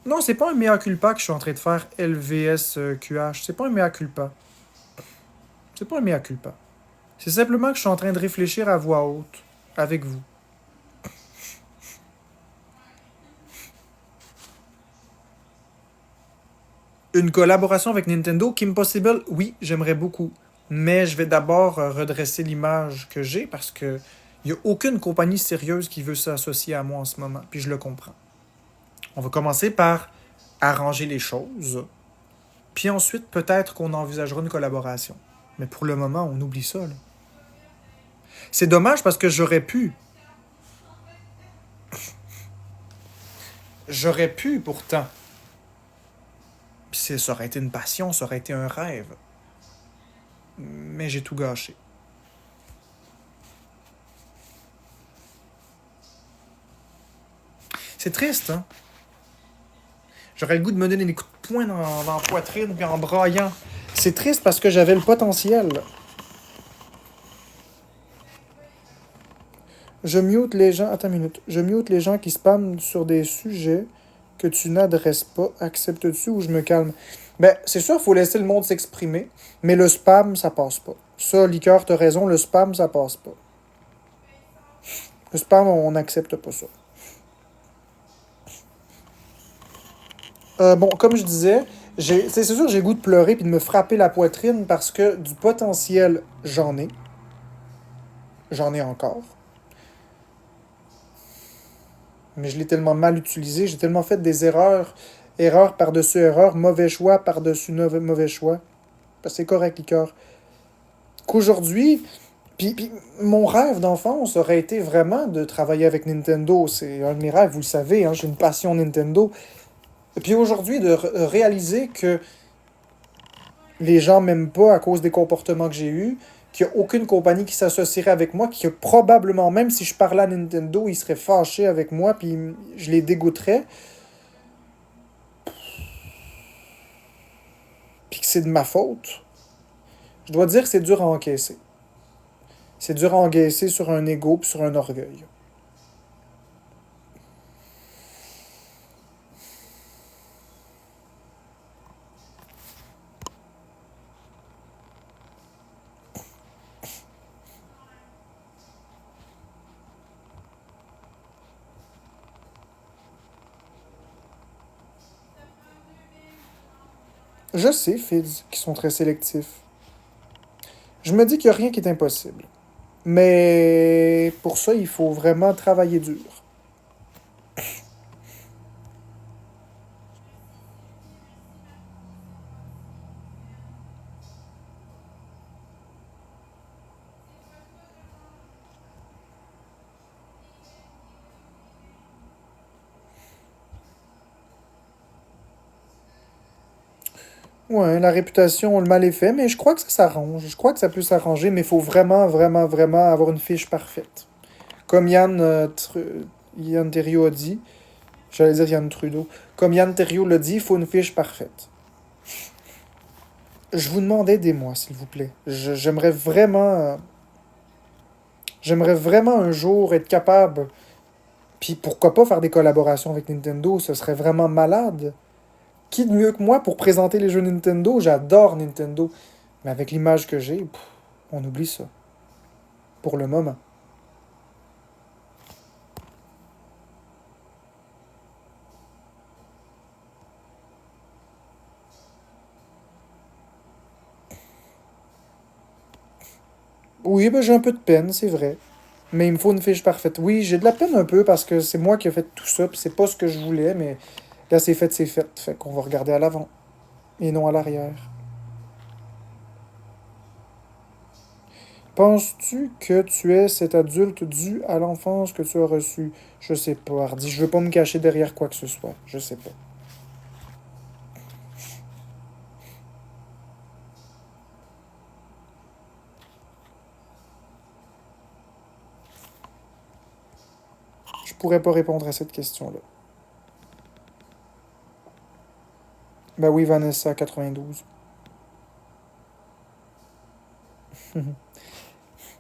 Non, c'est pas un mea culpa que je suis en train de faire LVSQH. C'est pas un mea culpa. C'est pas un mea culpa. C'est simplement que je suis en train de réfléchir à voix haute avec vous. Une collaboration avec Nintendo, Kim Possible, oui, j'aimerais beaucoup. Mais je vais d'abord redresser l'image que j'ai parce que il n'y a aucune compagnie sérieuse qui veut s'associer à moi en ce moment. Puis je le comprends. On va commencer par arranger les choses. Puis ensuite, peut-être qu'on envisagera une collaboration. Mais pour le moment, on oublie ça. Là. C'est dommage parce que j'aurais pu. J'aurais pu pourtant. Puis ça aurait été une passion, ça aurait été un rêve. Mais j'ai tout gâché. C'est triste, hein? J'aurais le goût de me donner des coups de poing dans la poitrine puis en braillant. C'est triste parce que j'avais le potentiel. Je mute les gens. Attends une minute. Je mute les gens qui spamment sur des sujets que tu n'adresses pas. Acceptes-tu ou je me calme? Ben, c'est sûr, il faut laisser le monde s'exprimer. Mais le spam, ça passe pas. Ça, Liqueur, t'as raison, le spam, ça passe pas. Le spam, on n'accepte pas ça. Bon, comme je disais, c'est sûr que j'ai le goût de pleurer puis de me frapper la poitrine parce que du potentiel, j'en ai. J'en ai encore. Mais je l'ai tellement mal utilisé, j'ai tellement fait des erreurs, erreur par-dessus erreur, mauvais choix par-dessus mauvais choix. Parce que c'est correct, Liqueur. Qu'aujourd'hui, puis mon rêve d'enfance aurait été vraiment de travailler avec Nintendo. C'est un de mes rêves, vous le savez, hein, j'ai une passion Nintendo. Et puis aujourd'hui, de réaliser que les gens m'aiment pas à cause des comportements que j'ai eus, qu'il n'y a aucune compagnie qui s'associerait avec moi, qui probablement, même si je parlais à Nintendo, ils seraient fâchés avec moi, puis je les dégoûterais, puis que c'est de ma faute. Je dois dire que c'est dur à encaisser. C'est dur à encaisser sur un ego puis sur un orgueil. Je sais, Fizz, qu'ils sont très sélectifs. Je me dis qu'il n'y a rien qui est impossible. Mais pour ça, il faut vraiment travailler dur. Ouais, la réputation, le mal est fait, mais je crois que ça s'arrange. Je crois que ça peut s'arranger, mais il faut vraiment, vraiment, vraiment avoir une fiche parfaite. Comme Yann Terriot a dit, j'allais dire Yann Trudeau, comme Yann Terriot l'a dit, il faut une fiche parfaite. Je vous demande, aidez-moi, s'il vous plaît. J'aimerais vraiment un jour être capable, puis pourquoi pas faire des collaborations avec Nintendo, ce serait vraiment malade. Qui de mieux que moi pour présenter les jeux Nintendo? J'adore Nintendo. Mais avec l'image que j'ai, on oublie ça. Pour le moment. Oui, ben j'ai un peu de peine, c'est vrai. Mais il me faut une fiche parfaite. Oui, j'ai de la peine un peu parce que c'est moi qui ai fait tout ça, puis c'est pas ce que je voulais, mais là c'est fait, c'est fait. Fait qu'on va regarder à l'avant et non à l'arrière. Penses-tu que tu es cet adulte dû à l'enfance que tu as reçue? Je sais pas, Hardy. Je veux pas me cacher derrière quoi que ce soit. Je sais pas. Je pourrais pas répondre à cette question-là. Ben oui, Vanessa, 92.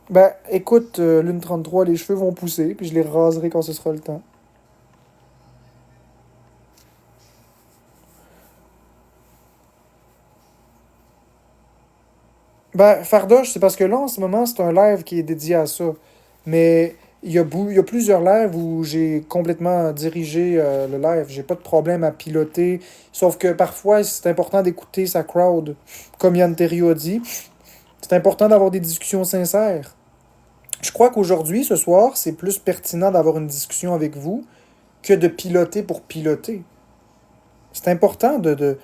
Ben, écoute, Lune 33, les cheveux vont pousser, puis je les raserai quand ce sera le temps. Ben, Fardoche, c'est parce que là, en ce moment, c'est un live qui est dédié à ça. Mais il y a plusieurs lives où j'ai complètement dirigé le live. J'ai pas de problème à piloter. Sauf que parfois, c'est important d'écouter sa crowd. Comme Yann Terriot a dit, c'est important d'avoir des discussions sincères. Je crois qu'aujourd'hui, ce soir, c'est plus pertinent d'avoir une discussion avec vous que de piloter pour piloter. C'est important de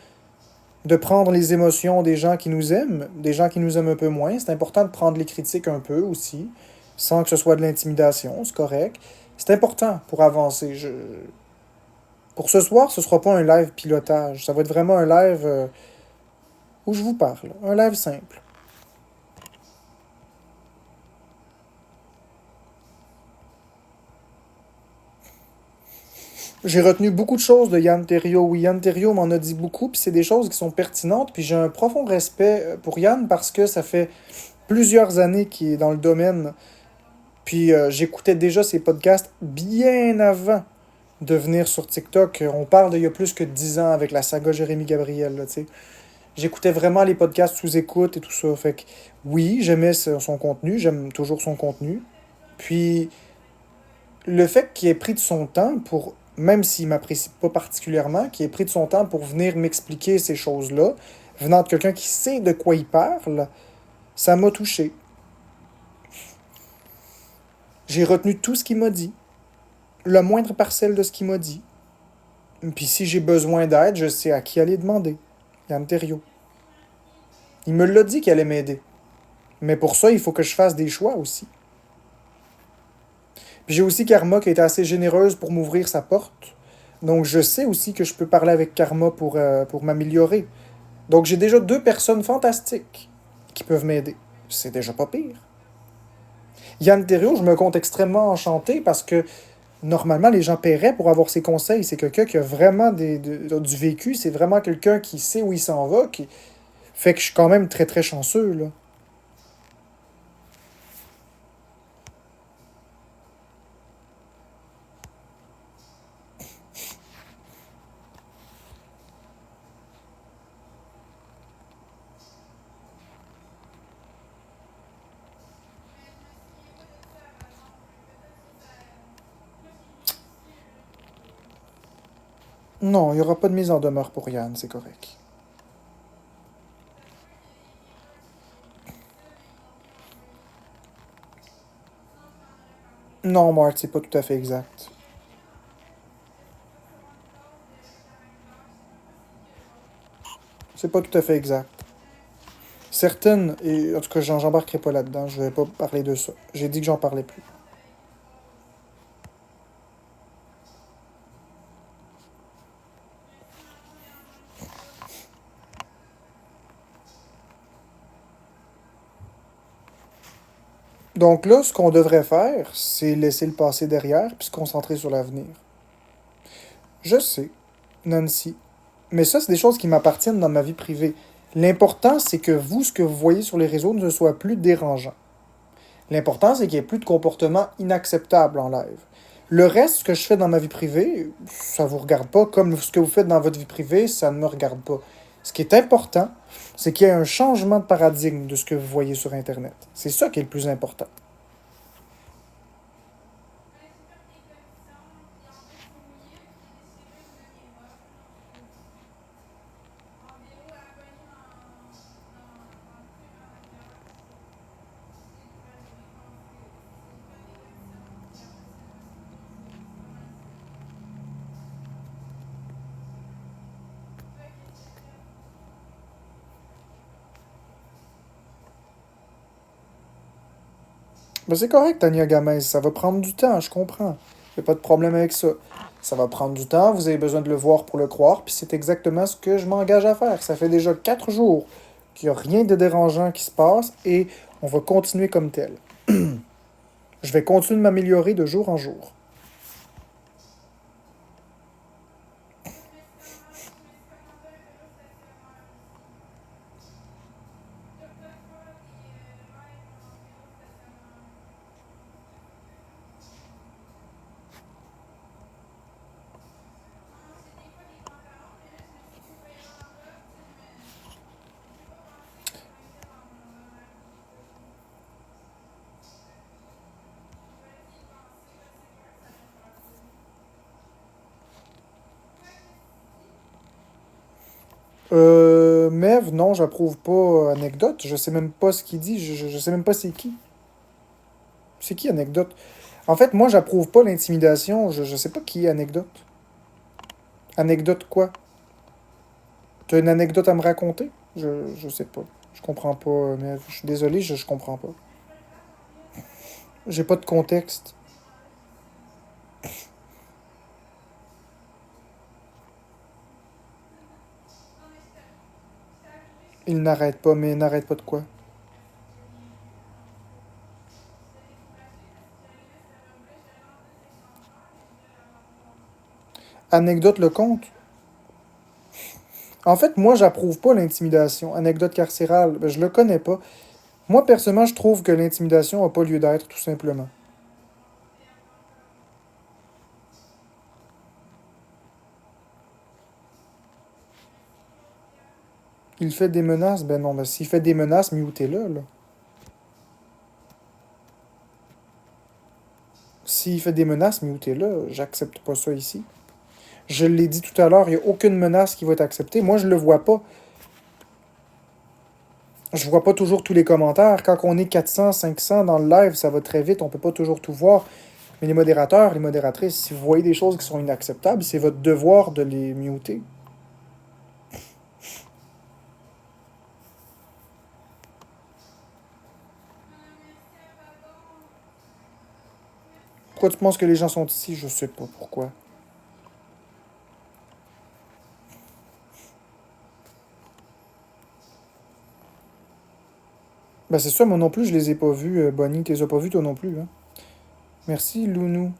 prendre les émotions des gens qui nous aiment, des gens qui nous aiment un peu moins. C'est important de prendre les critiques un peu aussi, sans que ce soit de l'intimidation, c'est correct. C'est important pour avancer. Pour ce soir, ce sera pas un live pilotage. Ça va être vraiment un live où je vous parle. Un live simple. J'ai retenu beaucoup de choses de Yann Terriot. Oui, Yann Terriot m'en a dit beaucoup, puis c'est des choses qui sont pertinentes. Puis j'ai un profond respect pour Yann parce que ça fait plusieurs années qu'il est dans le domaine. Puis j'écoutais déjà ses podcasts bien avant de venir sur TikTok. On parle d'il y a plus que 10 ans avec la saga Jérémy Gabriel, là, tu sais. J'écoutais vraiment les podcasts sous écoute et tout ça. Fait que oui, j'aimais son contenu, j'aime toujours son contenu. Puis le fait qu'il ait pris de son temps pour, même s'il m'apprécie pas particulièrement, qu'il ait pris de son temps pour venir m'expliquer ces choses-là, venant de quelqu'un qui sait de quoi il parle, ça m'a touché. J'ai retenu tout ce qu'il m'a dit. le moindre parcelle de ce qu'il m'a dit. Puis si j'ai besoin d'aide, je sais à qui aller demander. Yann Terriot. Il me l'a dit qu'il allait m'aider. Mais pour ça, il faut que je fasse des choix aussi. Puis j'ai aussi Karma qui a été assez généreuse pour m'ouvrir sa porte. Donc je sais aussi que je peux parler avec Karma pour m'améliorer. Donc j'ai déjà 2 personnes fantastiques qui peuvent m'aider. C'est déjà pas pire. Yann Terriot, je me compte extrêmement enchanté parce que normalement les gens paieraient pour avoir ses conseils. C'est quelqu'un qui a vraiment du vécu. C'est vraiment quelqu'un qui sait où il s'en va. Qui fait que je suis quand même très très chanceux, là. Non, il n'y aura pas de mise en demeure pour Yann, c'est correct. Non, Marthe, c'est pas tout à fait exact. C'est pas tout à fait exact. Certaines, et en tout cas, j'embarquerai pas là-dedans, je vais pas parler de ça. J'ai dit que j'en parlais plus. Donc là, ce qu'on devrait faire, c'est laisser le passé derrière puis se concentrer sur l'avenir. Je sais, Nancy. Mais ça, c'est des choses qui m'appartiennent dans ma vie privée. L'important, c'est que vous, ce que vous voyez sur les réseaux ne soit plus dérangeant. L'important, c'est qu'il n'y ait plus de comportement inacceptable en live. Le reste, ce que je fais dans ma vie privée, ça vous regarde pas, comme ce que vous faites dans votre vie privée, ça ne me regarde pas. Ce qui est important, c'est qu'il y ait un changement de paradigme de ce que vous voyez sur Internet. C'est ça qui est le plus important. Ben c'est correct, Tania Gamez, ça va prendre du temps, je comprends. J'ai pas de problème avec ça. Ça va prendre du temps, vous avez besoin de le voir pour le croire, puis c'est exactement ce que je m'engage à faire. Ça fait déjà 4 jours qu'il n'y a rien de dérangeant qui se passe et on va continuer comme tel. Je vais continuer de m'améliorer de jour en jour. Mev, non, j'approuve pas Anecdote. Je sais même pas ce qu'il dit. Je sais même pas c'est qui. C'est qui Anecdote? En fait, moi, j'approuve pas l'intimidation. Je sais pas qui est Anecdote. Anecdote quoi? Tu as une anecdote à me raconter? Je sais pas. Je comprends pas, Mev. Je suis désolé, je comprends pas. J'ai pas de contexte. Il n'arrête pas, mais n'arrête pas de quoi? Anecdote le compte? En fait, moi, j'approuve pas l'intimidation. Anecdote carcérale, ben, je le connais pas. Moi, personnellement, je trouve que l'intimidation a pas lieu d'être, tout simplement. Il fait des menaces? Ben non, ben s'il fait des menaces, mutez-le, là. S'il fait des menaces, mutez-le. J'accepte pas ça ici. Je l'ai dit tout à l'heure, il n'y a aucune menace qui va être acceptée. Moi, je le vois pas. Je vois pas toujours tous les commentaires. Quand on est 400, 500 dans le live, ça va très vite, on peut pas toujours tout voir. Mais les modérateurs, les modératrices, si vous voyez des choses qui sont inacceptables, c'est votre devoir de les muter. Pourquoi tu penses que les gens sont ici? Je sais pas pourquoi. Ben c'est ça, moi non plus, je les ai pas vus. Bonnie, tu les as pas vus toi non plus, hein? Merci, Lounou.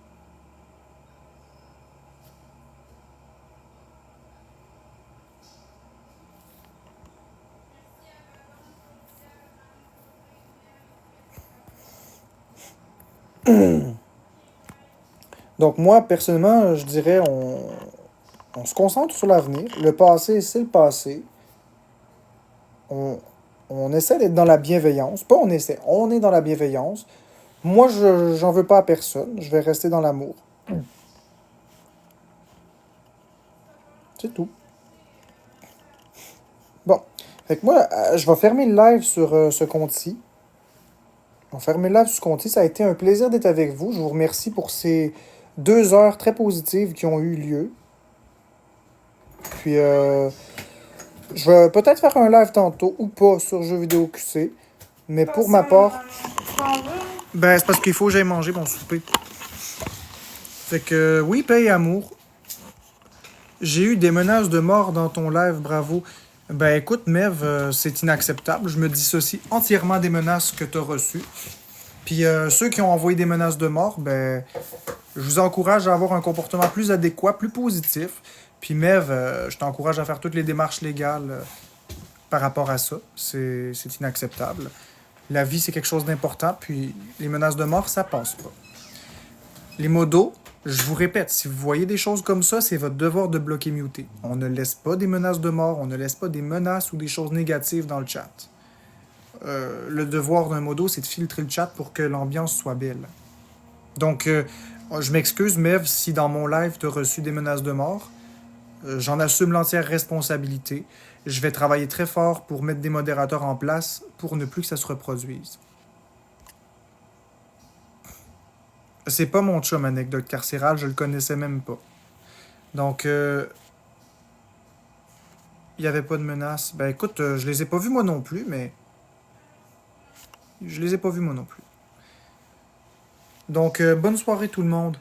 Donc moi, personnellement, je dirais, on se concentre sur l'avenir. Le passé, c'est le passé. On, on essaie d'être dans la bienveillance. Pas on essaie, on est dans la bienveillance. Moi, j'en veux pas à personne. Je vais rester dans l'amour. C'est tout. Bon. Fait que moi, je vais fermer le live sur ce compte-ci. On va fermer le live sur ce compte-ci. Ça a été un plaisir d'être avec vous. Je vous remercie pour ces 2 heures très positives qui ont eu lieu. Puis, je vais peut-être faire un live tantôt ou pas sur Jeux vidéo QC. Mais pour ma part, ben c'est parce qu'il faut que j'aille manger mon souper. Fait que oui, paix et amour. J'ai eu des menaces de mort dans ton live, bravo. Ben écoute, Mev, c'est inacceptable. Je me dissocie entièrement des menaces que tu as reçues. Puis ceux qui ont envoyé des menaces de mort, ben je vous encourage à avoir un comportement plus adéquat, plus positif. Puis Mev, je t'encourage à faire toutes les démarches légales par rapport à ça. C'est inacceptable. La vie, c'est quelque chose d'important, puis les menaces de mort, ça passe pas. Les modos, je vous répète, si vous voyez des choses comme ça, c'est votre devoir de bloquer muter. On ne laisse pas des menaces de mort, on ne laisse pas des menaces ou des choses négatives dans le chat. Le devoir d'un modo, c'est de filtrer le chat pour que l'ambiance soit belle. Donc, je m'excuse, Mev, si dans mon live, tu as reçu des menaces de mort. J'en assume l'entière responsabilité. Je vais travailler très fort pour mettre des modérateurs en place pour ne plus que ça se reproduise. C'est pas mon chum, anecdote carcérale, je le connaissais même pas. Donc, il n'y avait pas de menaces. Ben écoute, je les ai pas vus moi non plus, mais... Je les ai pas vus moi non plus. Donc, bonne soirée tout le monde.